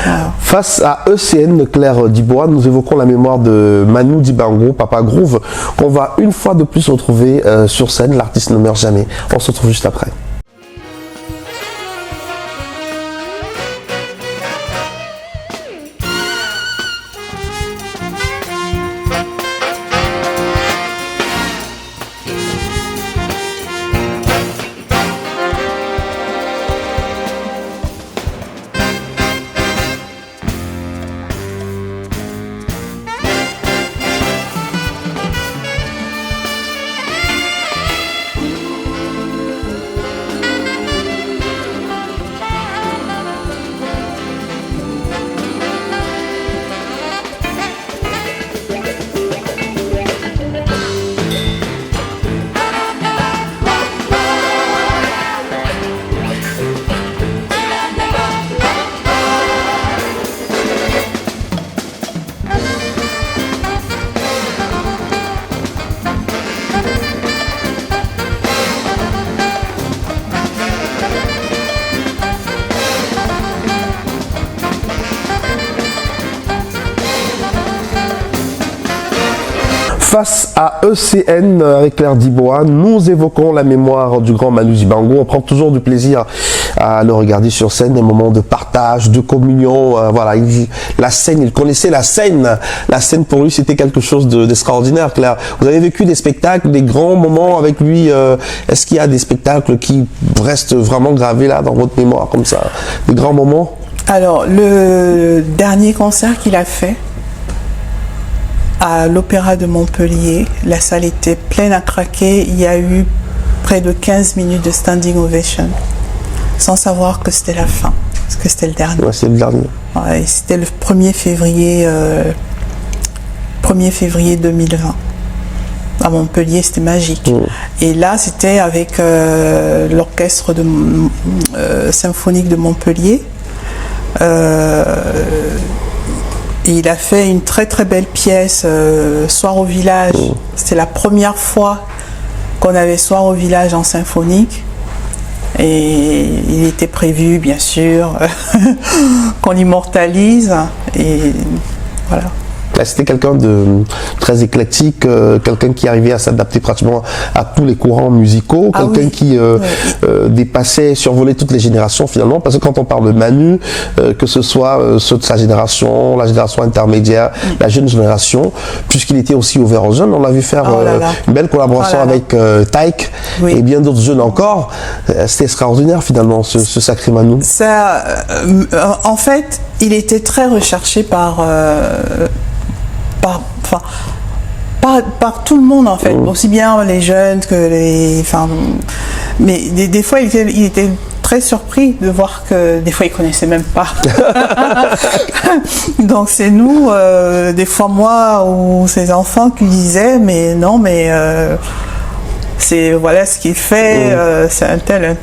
Voilà. Face à ECN Claire Dibois, nous évoquons la mémoire de Manu Dibango, Papa Groove, qu'on va une fois de plus retrouver sur scène. L'artiste ne meurt jamais. On se retrouve juste après. face à ECN avec Claire Dibois, nous évoquons la mémoire du grand Manu Dibango. On prend toujours du plaisir à le regarder sur scène, des moments de partage, de communion. Voilà, la scène, il connaissait la scène. La scène pour lui, c'était quelque chose d'extraordinaire, Claire. Vous avez vécu des spectacles, des grands moments avec lui. Est-ce qu'il y a des spectacles qui restent vraiment gravés là dans votre mémoire comme ça, des grands moments? Alors, le dernier concert qu'il a fait à l'Opéra de Montpellier, la salle était pleine à craquer. Il y a eu près de 15 minutes de standing ovation, sans savoir que c'était la fin, parce que c'était le dernier. Ouais, c'est le dernier. Ouais, c'était le 1er février 2020. À Montpellier, c'était magique. Et là, c'était avec l'orchestre symphonique de Montpellier. Et il a fait une très très belle pièce, Soir au village. C'était la première fois qu'on avait Soir au village en symphonique. Et il était prévu, bien sûr, qu'on l'immortalise. Et voilà. C'était quelqu'un de très éclectique, quelqu'un qui arrivait à s'adapter pratiquement à tous les courants musicaux, quelqu'un qui dépassait, survolait toutes les générations finalement, parce que quand on parle de Manu, que ce soit ceux de sa génération, la génération intermédiaire, la jeune génération, puisqu'il était aussi ouvert aux jeunes, on l'a vu faire une belle collaboration avec Taïk et bien d'autres jeunes encore. C'était extraordinaire finalement ce sacré Manu. Ça, en fait, il était très recherché par tout le monde en fait, aussi bien les jeunes que les... mais des fois il était très surpris de voir que des fois il connaissait même pas. Donc c'est nous, des fois moi ou ses enfants qui disaient mais non mais c'est voilà ce qu'il fait, c'est un tel,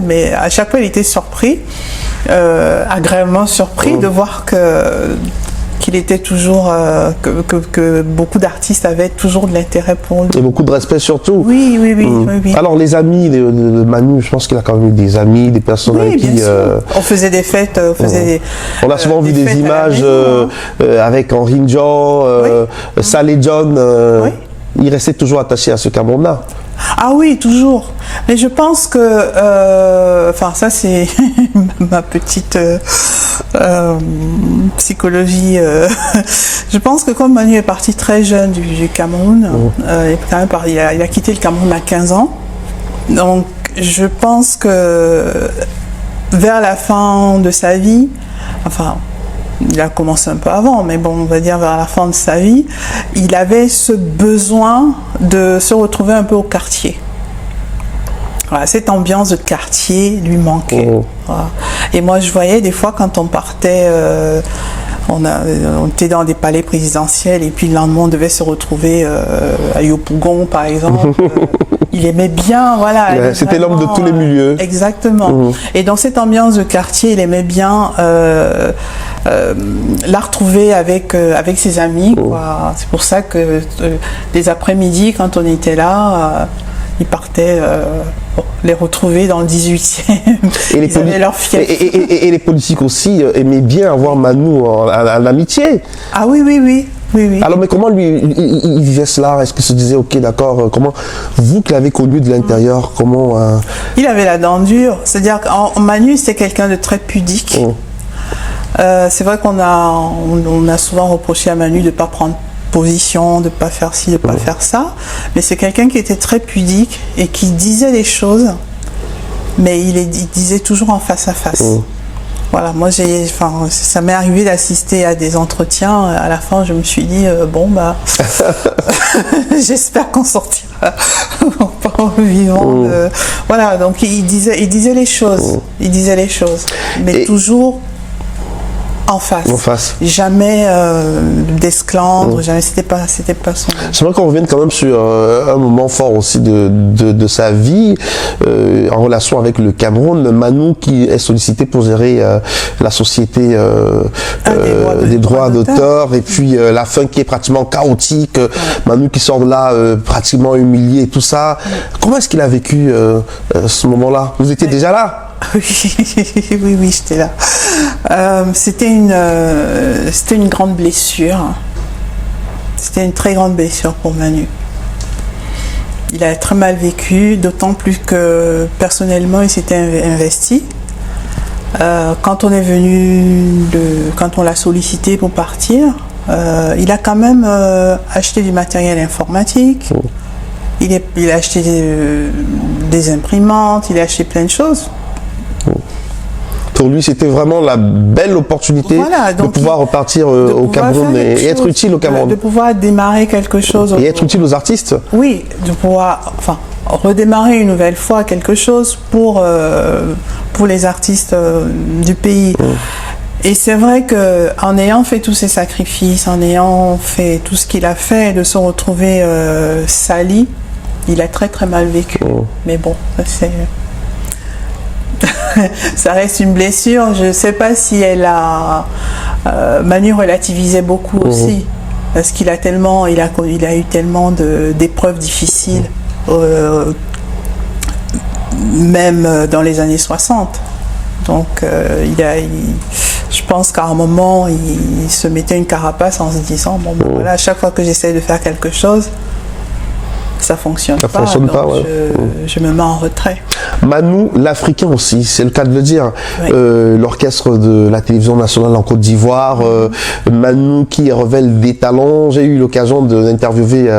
mais à chaque fois il était surpris, agréablement surpris de voir qu'il était toujours, que beaucoup d'artistes avaient toujours de l'intérêt pour lui. Et beaucoup de respect surtout. Oui. Alors les amis de Manu, je pense qu'il a quand même eu des amis, des personnes avec qui... On faisait des fêtes, on a souvent vu des images avec Henri Ndion, Saleh John. Il restait toujours attaché à ce Cameroun-là. Ah oui, toujours. Mais je pense que, ça c'est ma petite psychologie. Je pense que comme Manu est parti très jeune du Cameroun, il a quitté le Cameroun à 15 ans. Donc je pense que vers la fin de sa vie, il a commencé un peu avant, mais bon, on va dire vers la fin de sa vie, il avait ce besoin de se retrouver un peu au quartier. Voilà, cette ambiance de quartier lui manquait. Voilà. Et moi, je voyais des fois quand on partait, on était dans des palais présidentiels et puis le lendemain, on devait se retrouver à Yopougon, par exemple. Il aimait bien, voilà. C'était l'homme de tous les milieux. Exactement. Et dans cette ambiance de quartier, il aimait bien la retrouver avec ses amis. C'est pour ça que les après-midi, quand on était là, il partait les retrouver dans le 18e. Ils avaient leur fief. Et les politiques aussi aimaient bien avoir Manu en amitié. Ah oui. Alors, mais comment lui, il vivait cela? Est-ce qu'il se disait, ok, d'accord, comment, vous qui l'avez connu de l'intérieur, comment... Il avait la dent dure. C'est-à-dire que Manu, c'est quelqu'un de très pudique. C'est vrai qu'on a souvent reproché à Manu de ne pas prendre position, de ne pas faire ci, de ne pas faire ça. Mais c'est quelqu'un qui était très pudique et qui disait les choses, mais il disait toujours en face à face. Voilà, moi ça m'est arrivé d'assister à des entretiens. À la fin, je me suis dit j'espère qu'on sortira vivant. Voilà, donc il disait les choses, mais toujours en face. Jamais d'esclandre, jamais, c'était pas son... J'aimerais qu'on revienne quand même sur un moment fort aussi de sa vie en relation avec le Cameroun. Manu qui est sollicité pour gérer la société des droits d'auteur et puis la fin qui est pratiquement chaotique. Manu qui sort de là pratiquement humilié et tout ça. Comment est-ce qu'il a vécu ce moment-là? Vous étiez déjà là? Oui, j'étais là. C'était une grande blessure. C'était une très grande blessure pour Manu. Il a très mal vécu, d'autant plus que personnellement, il s'était investi. Quand on est venu, quand on l'a sollicité pour partir, il a quand même acheté du matériel informatique. Il a acheté des imprimantes, il a acheté plein de choses. Pour lui, c'était vraiment la belle opportunité de pouvoir repartir au Cameroun et être utile au Cameroun. De pouvoir démarrer quelque chose. Et être utile aux artistes. Oui, de pouvoir redémarrer une nouvelle fois quelque chose pour les artistes du pays. Et c'est vrai qu'en ayant fait tous ces sacrifices, en ayant fait tout ce qu'il a fait, de se retrouver sali, il a très très mal vécu. Mais bon, c'est... ça reste une blessure. Je ne sais pas si elle a... Manu relativisait beaucoup aussi. Parce qu'il a tellement... Il a eu tellement d'épreuves difficiles. Même dans les années 60. Donc je pense qu'à un moment, il se mettait une carapace en se disant, bon, ben voilà, à chaque fois que j'essaie de faire quelque chose, ça fonctionne pas. Donc je me mets en retrait. Manu, l'Africain aussi, c'est le cas de le dire. Oui. L'orchestre de la télévision nationale en Côte d'Ivoire, Manu qui révèle des talents. J'ai eu l'occasion d'interviewer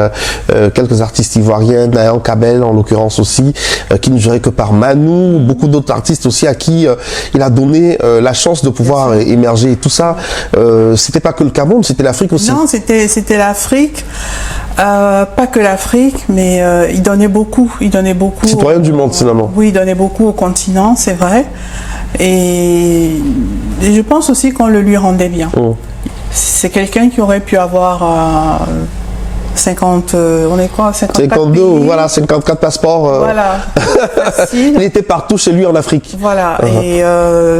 quelques artistes ivoiriens, Nayan Kabel en l'occurrence aussi, qui ne jouerait que par Manu. Beaucoup d'autres artistes aussi à qui il a donné la chance de pouvoir émerger. Et tout ça, c'était pas que le Cameroun, c'était l'Afrique aussi. Non, c'était l'Afrique. Pas que l'Afrique, mais il donnait beaucoup. Citoyen du monde, finalement. Oui, il donnait beaucoup au continent, c'est vrai. Et je pense aussi qu'on le lui rendait bien. C'est quelqu'un qui aurait pu avoir 50, on est quoi, 52, pays. Voilà, 54 passeports. Voilà, facile. Il était partout chez lui en Afrique. Voilà, et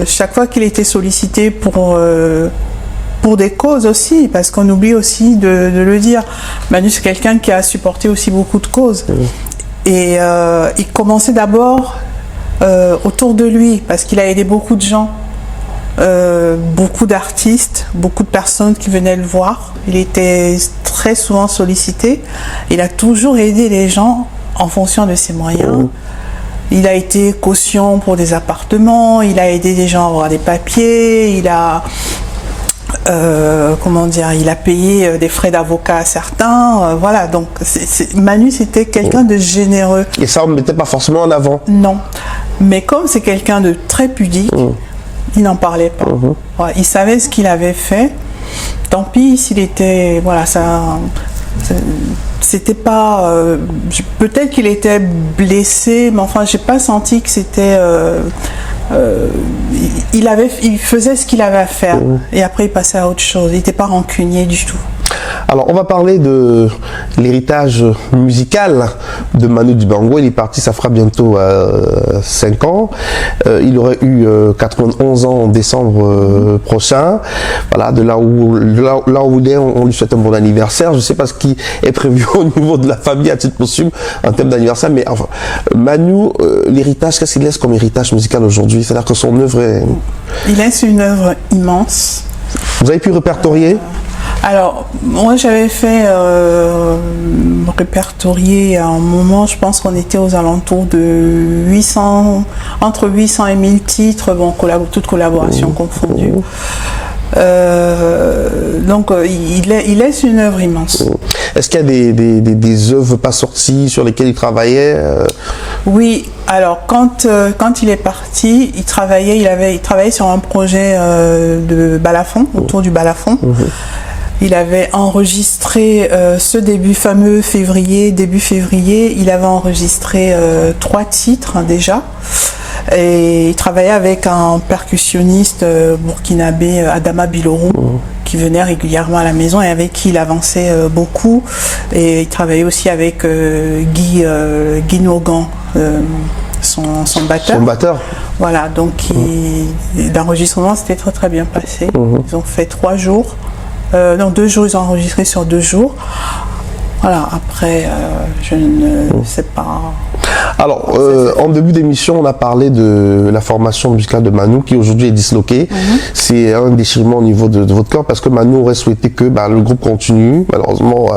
chaque fois qu'il était sollicité pour des causes aussi, parce qu'on oublie aussi de le dire. Manu, c'est quelqu'un qui a supporté aussi beaucoup de causes. Et il commençait d'abord autour de lui, parce qu'il a aidé beaucoup de gens, beaucoup d'artistes, beaucoup de personnes qui venaient le voir. Il était très souvent sollicité. Il a toujours aidé les gens en fonction de ses moyens. Il a été caution pour des appartements, il a aidé des gens à avoir des papiers, il a... il a payé des frais d'avocat à certains, voilà, donc Manu c'était quelqu'un de généreux. Et ça on ne mettait pas forcément en avant. Non, mais comme c'est quelqu'un de très pudique, il n'en parlait pas. Voilà, il savait ce qu'il avait fait, tant pis s'il était, voilà, c'était pas, peut-être qu'il était blessé, mais enfin j'ai pas senti que c'était... il faisait ce qu'il avait à faire et après il passait à autre chose. Il n'était pas rancunier du tout. Alors on va parler de l'héritage musical de Manu Dibango. Il est parti, ça fera bientôt 5 ans. Il aurait eu 91 ans en décembre prochain. Voilà, de là où il est, on lui souhaite un bon anniversaire. Je ne sais pas ce qui est prévu au niveau de la famille à titre posthume en termes d'anniversaire, mais enfin, Manu, l'héritage, qu'est-ce qu'il laisse comme héritage musical aujourd'hui? C'est-à-dire que son œuvre est... Il laisse une œuvre immense. Vous avez pu répertorier? Alors, moi j'avais fait répertorier à un moment, je pense qu'on était aux alentours de 800, entre 800 et 1000 titres, bon, toutes collaborations confondues. Donc il laisse une œuvre immense. Est-ce qu'il y a des œuvres pas sorties sur lesquelles il travaillait? Oui, alors quand il est parti, il travaillait sur un projet de balafon, autour du balafon. Il avait enregistré ce début février, il avait enregistré 3 titres déjà. Et il travaillait avec un percussionniste burkinabé, Adama Bilorou, qui venait régulièrement à la maison et avec qui il avançait beaucoup. Et il travaillait aussi avec Guy Nogan, son batteur. Son batteur. Voilà, donc l'enregistrement s'était très très bien passé. Ils ont fait 3 jours. 2 jours, ils ont enregistré sur 2 jours. Voilà, après, je ne sais pas. Alors, en début d'émission, on a parlé de la formation musicale de Manu qui aujourd'hui est disloquée. C'est un déchirement au niveau de votre corps parce que Manu aurait souhaité que le groupe continue. Malheureusement,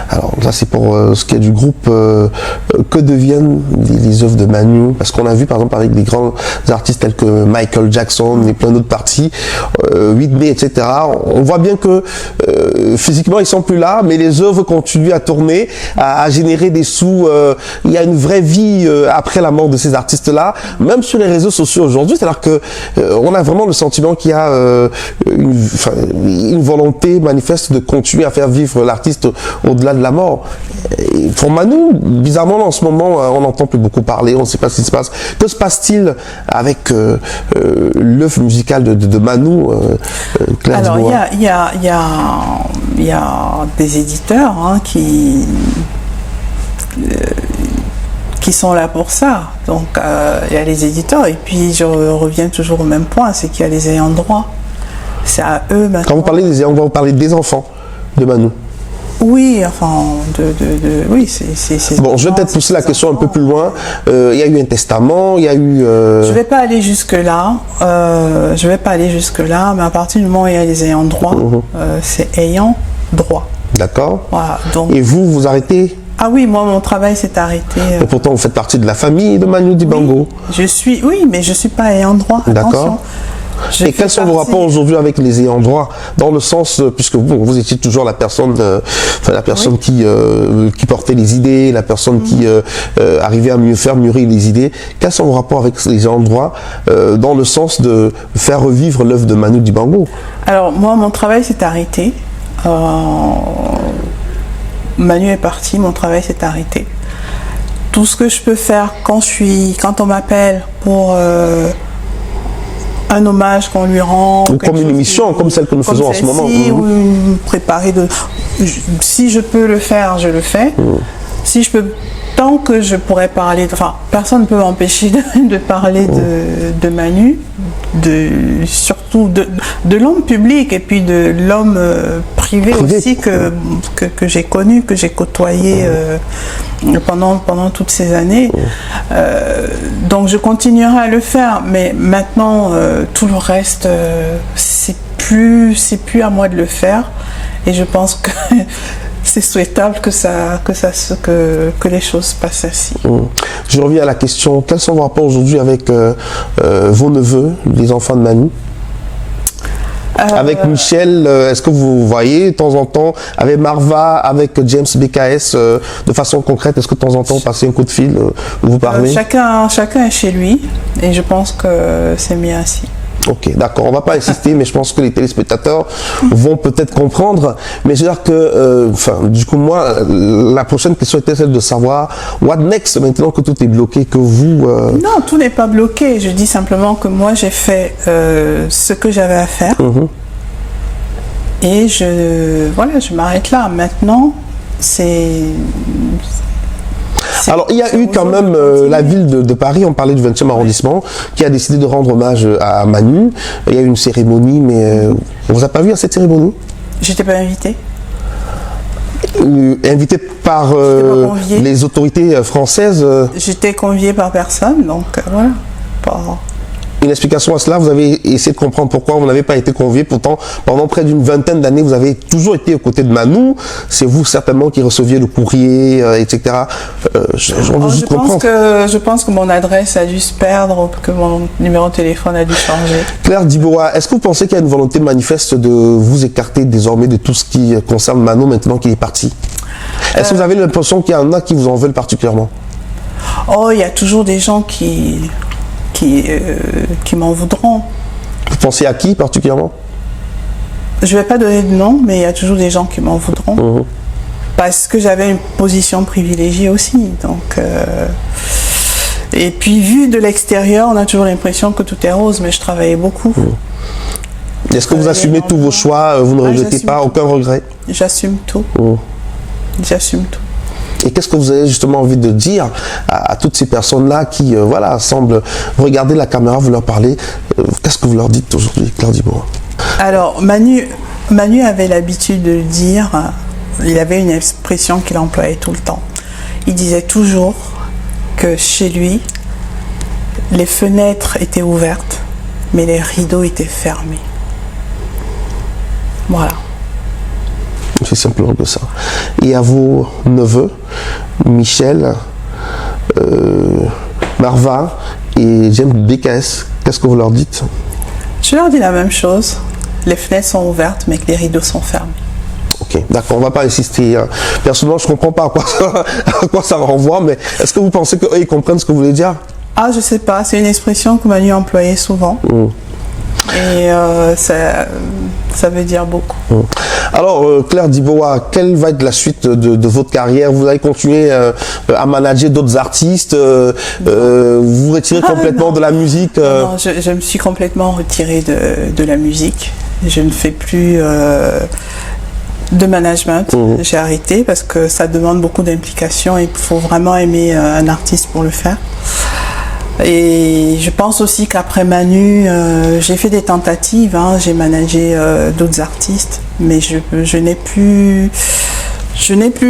alors là c'est pour ce qui est du groupe, que deviennent les œuvres de Manu? Parce qu'on a vu par exemple avec des grands artistes tels que Michael Jackson et plein d'autres parties, Whitney, etc. On voit bien que physiquement ils sont plus là, mais les œuvres continuent à tourner, à générer des sous. Il y a une vraie vie après la mort de ces artistes-là, même sur les réseaux sociaux aujourd'hui. C'est-à-dire que on a vraiment le sentiment qu'il y a une volonté manifeste de continuer à faire vivre l'artiste au-delà de la mort. Et pour Manu, bizarrement en ce moment, on n'entend plus beaucoup parler, on ne sait pas ce qui se passe. Que se passe-t-il avec l'œuvre musicale de Manu, Claire Alors, Dubois? il y a des éditeurs qui sont là pour ça. Donc, il y a les éditeurs, et puis je reviens toujours au même point, c'est qu'il y a les ayants droit. C'est à eux maintenant. Quand vous parlez des ayants droit, vous parlez des enfants de Manu? Oui, enfin, oui, c'est... Bon, je vais peut-être pousser la question un peu plus loin. Il y a eu un testament, il y a eu... Je vais pas aller jusque-là, mais à partir du moment où il y a les ayants droit, c'est ayant droit. D'accord. Voilà, donc... Et vous arrêtez? Ah oui, moi, mon travail s'est arrêté. Et pourtant, vous faites partie de la famille de Manu Dibango. Oui, mais je suis pas ayant droit. D'accord. Et quels sont vos rapports aujourd'hui avec les ayants droit, dans le sens, puisque vous étiez toujours la personne, qui portait les idées, la personne qui arrivait à mieux faire mûrir les idées. Quels sont vos rapports avec les ayants droit, dans le sens de faire revivre l'œuvre de Manu Dibango? Alors moi, mon travail s'est arrêté. Manu est parti, mon travail s'est arrêté. Tout ce que je peux faire quand on m'appelle pour un hommage qu'on lui rend, ou comme une émission comme celle que nous faisons en ce moment, ou préparer si je peux le faire, je le fais. Si je peux, tant que je pourrais parler, personne ne peut m'empêcher de parler de Manu, surtout de l'homme public et puis de l'homme privé aussi que j'ai connu, que j'ai côtoyé pendant toutes ces années. Donc je continuerai à le faire, mais maintenant tout le reste c'est plus à moi de le faire, et je pense que c'est souhaitable que les choses se passent ainsi. Je reviens à la question, quels sont vos rapports aujourd'hui avec vos neveux, les enfants de Manu? Avec Michel, est-ce que vous voyez de temps en temps, avec Marva, avec James BKS, de façon concrète, est-ce que de temps en temps vous passez un coup de fil, vous parlez? Chacun est chez lui, et je pense que c'est mieux ainsi. Ok, d'accord, on va pas insister, mais je pense que les téléspectateurs vont peut-être comprendre. Mais je veux dire que, du coup, moi, la prochaine question était celle de savoir, what next, maintenant que tout est bloqué, que vous... Non, tout n'est pas bloqué. Je dis simplement que moi, j'ai fait ce que j'avais à faire. Et je m'arrête là. Maintenant, alors, il y a eu quand même la ville de Paris, on parlait du 20e arrondissement, qui a décidé de rendre hommage à Manu. Il y a eu une cérémonie, mais on vous a pas vu à cette cérémonie? J'étais pas invitée. Invité par les autorités françaises? J'étais conviée par personne, donc voilà. Une explication à cela? Vous avez essayé de comprendre pourquoi vous n'avez pas été convié. Pourtant, pendant près d'une vingtaine d'années, vous avez toujours été aux côtés de Manu. C'est vous certainement qui receviez le courrier, etc. Je pense que mon adresse a dû se perdre, que mon numéro de téléphone a dû changer. Claire Dibois, est-ce que vous pensez qu'il y a une volonté manifeste de vous écarter désormais de tout ce qui concerne Manu maintenant qu'il est parti? Est-ce que vous avez l'impression qu'il y en a qui vous en veulent particulièrement? Oh, il y a toujours des gens qui m'en voudront. Vous pensez à qui particulièrement? Je ne vais pas donner de nom, mais il y a toujours des gens qui m'en voudront. Parce que j'avais une position privilégiée aussi. Donc, et puis, vu de l'extérieur, on a toujours l'impression que tout est rose, mais je travaillais beaucoup. Est-ce que vous assumez tous vos choix? Vous ne regrettez pas? Aucun regret? J'assume tout. J'assume tout. Et qu'est-ce que vous avez justement envie de dire à toutes ces personnes-là qui, semblent regarder la caméra, vous leur parlez? Qu'est-ce que vous leur dites aujourd'hui, Claire Dibois? Alors, Manu avait l'habitude de dire, il avait une expression qu'il employait tout le temps. Il disait toujours que chez lui, les fenêtres étaient ouvertes, mais les rideaux étaient fermés. Voilà. C'est simplement que ça. Et à vos neveux, Michel, Marva et James BKS, qu'est-ce que vous leur dites? Je leur dis la même chose. Les fenêtres sont ouvertes, mais que les rideaux sont fermés. Ok, d'accord, on ne va pas insister. Personnellement, je ne comprends pas à quoi ça renvoie, mais est-ce que vous pensez qu'eux, ils comprennent ce que vous voulez dire? Ah, je sais pas, c'est une expression que Manu employait souvent. Et ça veut dire beaucoup. Alors, Claire Diboa, quelle va être la suite de votre carrière? Vous allez continuer à manager d'autres artistes? Vous vous retirez complètement de la musique? Non, je me suis complètement retirée de la musique. Je ne fais plus de management. J'ai arrêté parce que ça demande beaucoup d'implication et il faut vraiment aimer un artiste pour le faire. Et je pense aussi qu'après Manu, j'ai fait des tentatives, hein, j'ai managé d'autres artistes, mais je n'ai plus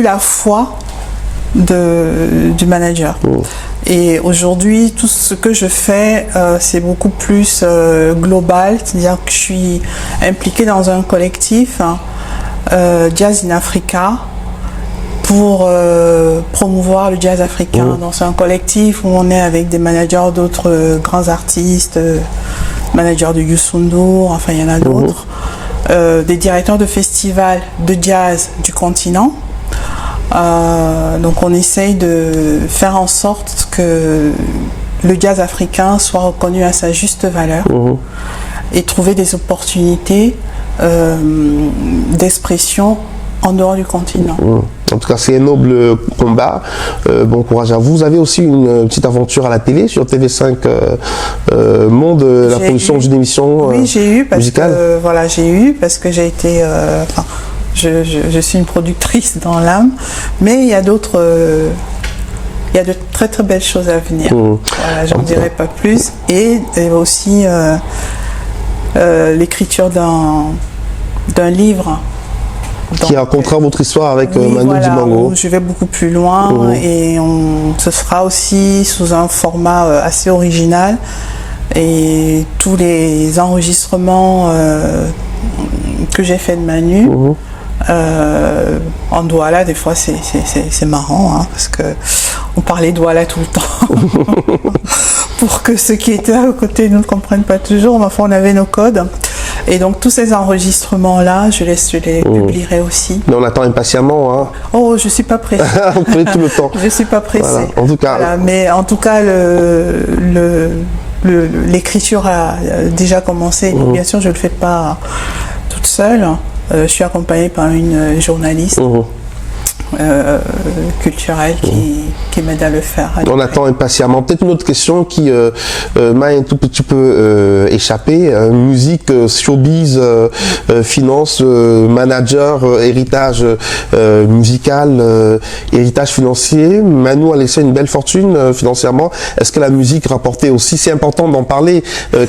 la foi du manager. Et aujourd'hui, tout ce que je fais, c'est beaucoup plus global, c'est-à-dire que je suis impliquée dans un collectif, hein, Jazz in Africa, pour promouvoir le jazz africain. Donc c'est un collectif où on est avec des managers d'autres grands artistes, managers de Youssou N'Dour, enfin il y en a d'autres, des directeurs de festivals de jazz du continent. Donc on essaye de faire en sorte que le jazz africain soit reconnu à sa juste valeur et trouver des opportunités d'expression en dehors du continent. En tout cas, c'est un noble combat. Bon courage à vous. Vous avez aussi une petite aventure à la télé sur TV5 Monde, la production d'une émission oui, j'ai eu parce musicale. Que, voilà, j'ai eu parce que j'ai été. Je suis une productrice dans l'âme, mais il y a d'autres. Il y a de très très belles choses à venir. Voilà, j'en dirai pas plus. Et aussi l'écriture d'un livre. Qui racontera votre histoire avec Manu voilà, Dibango. Je vais beaucoup plus loin et ce sera aussi sous un format assez original. Et tous les enregistrements que j'ai fait de Manu, en Douala, des fois c'est marrant, hein, parce que on parlait Douala tout le temps. Pour que ceux qui étaient à côté ne comprennent pas toujours, mais enfin on avait nos codes. Et donc tous ces enregistrements-là, je les publierai aussi. Mais on attend impatiemment. Hein. Oh, je suis pas pressée. Vous prenez tout le temps. Je suis pas pressée. Voilà. En tout cas, voilà. Mais en tout cas, l'écriture a déjà commencé. Donc, bien sûr, je le fais pas toute seule. Je suis accompagnée par une journaliste. Culturelle qui m'aide à le faire. On attend impatiemment. Peut-être une autre question qui m'a un tout petit peu échappé. Musique, showbiz, finance, manager, héritage musical, héritage financier. Manu a laissé une belle fortune financièrement. Est-ce que la musique rapportait aussi? C'est important d'en parler,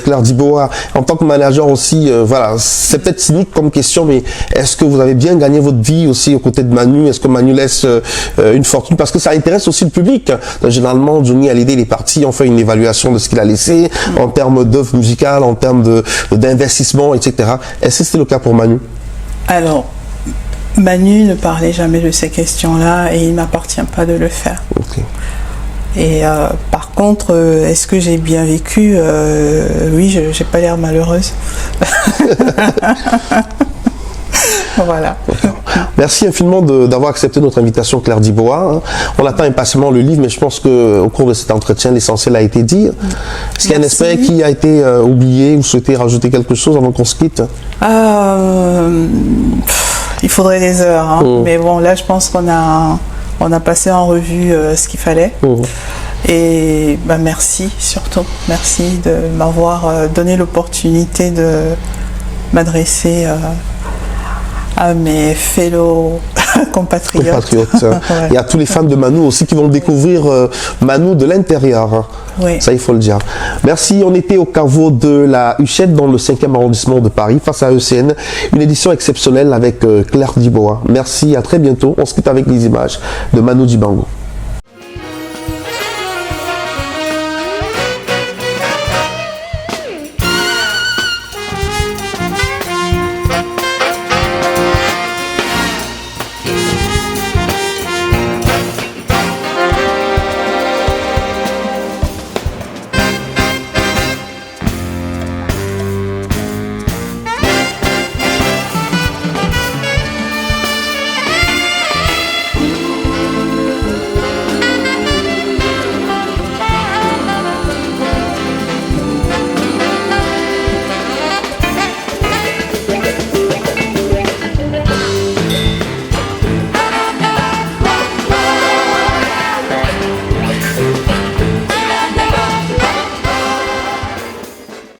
Claire Diboa. En tant que manager aussi, voilà, c'est peut-être cynique comme question, mais est-ce que vous avez bien gagné votre vie aussi aux côtés de Manu? Est-ce que Manu laisse une fortune, parce que ça intéresse aussi le public. Généralement, Johnny Hallyday, il est parti, on fait une évaluation de ce qu'il a laissé en termes d'œuvres musicales, en termes d'investissement, etc. Est-ce que c'était le cas pour Manu? Alors, Manu ne parlait jamais de ces questions-là et il ne m'appartient pas de le faire. Okay. Et par contre, est-ce que j'ai bien vécu? Oui, je n'ai pas l'air malheureuse. Voilà. Merci infiniment d'avoir accepté notre invitation, Claire Diboa. On attend impatiemment le livre, mais je pense qu'au cours de cet entretien, l'essentiel a été dit. Est-ce qu'il y a un aspect qui a été oublié ou souhaitez rajouter quelque chose avant qu'on se quitte? Il faudrait des heures, hein. Mais bon, là, je pense qu'on a passé en revue ce qu'il fallait. Et bah, merci surtout. Merci de m'avoir donné l'opportunité de m'adresser à mes fellow compatriotes. Ouais. Il y a tous les fans de Manu aussi qui vont découvrir Manu de l'intérieur. Oui. Ça, il faut le dire. Merci. On était au caveau de la Huchette dans le 5e arrondissement de Paris face à ECN. Une édition exceptionnelle avec Claire Diboa. Merci. À très bientôt. On se quitte avec les images de Manu Dibango.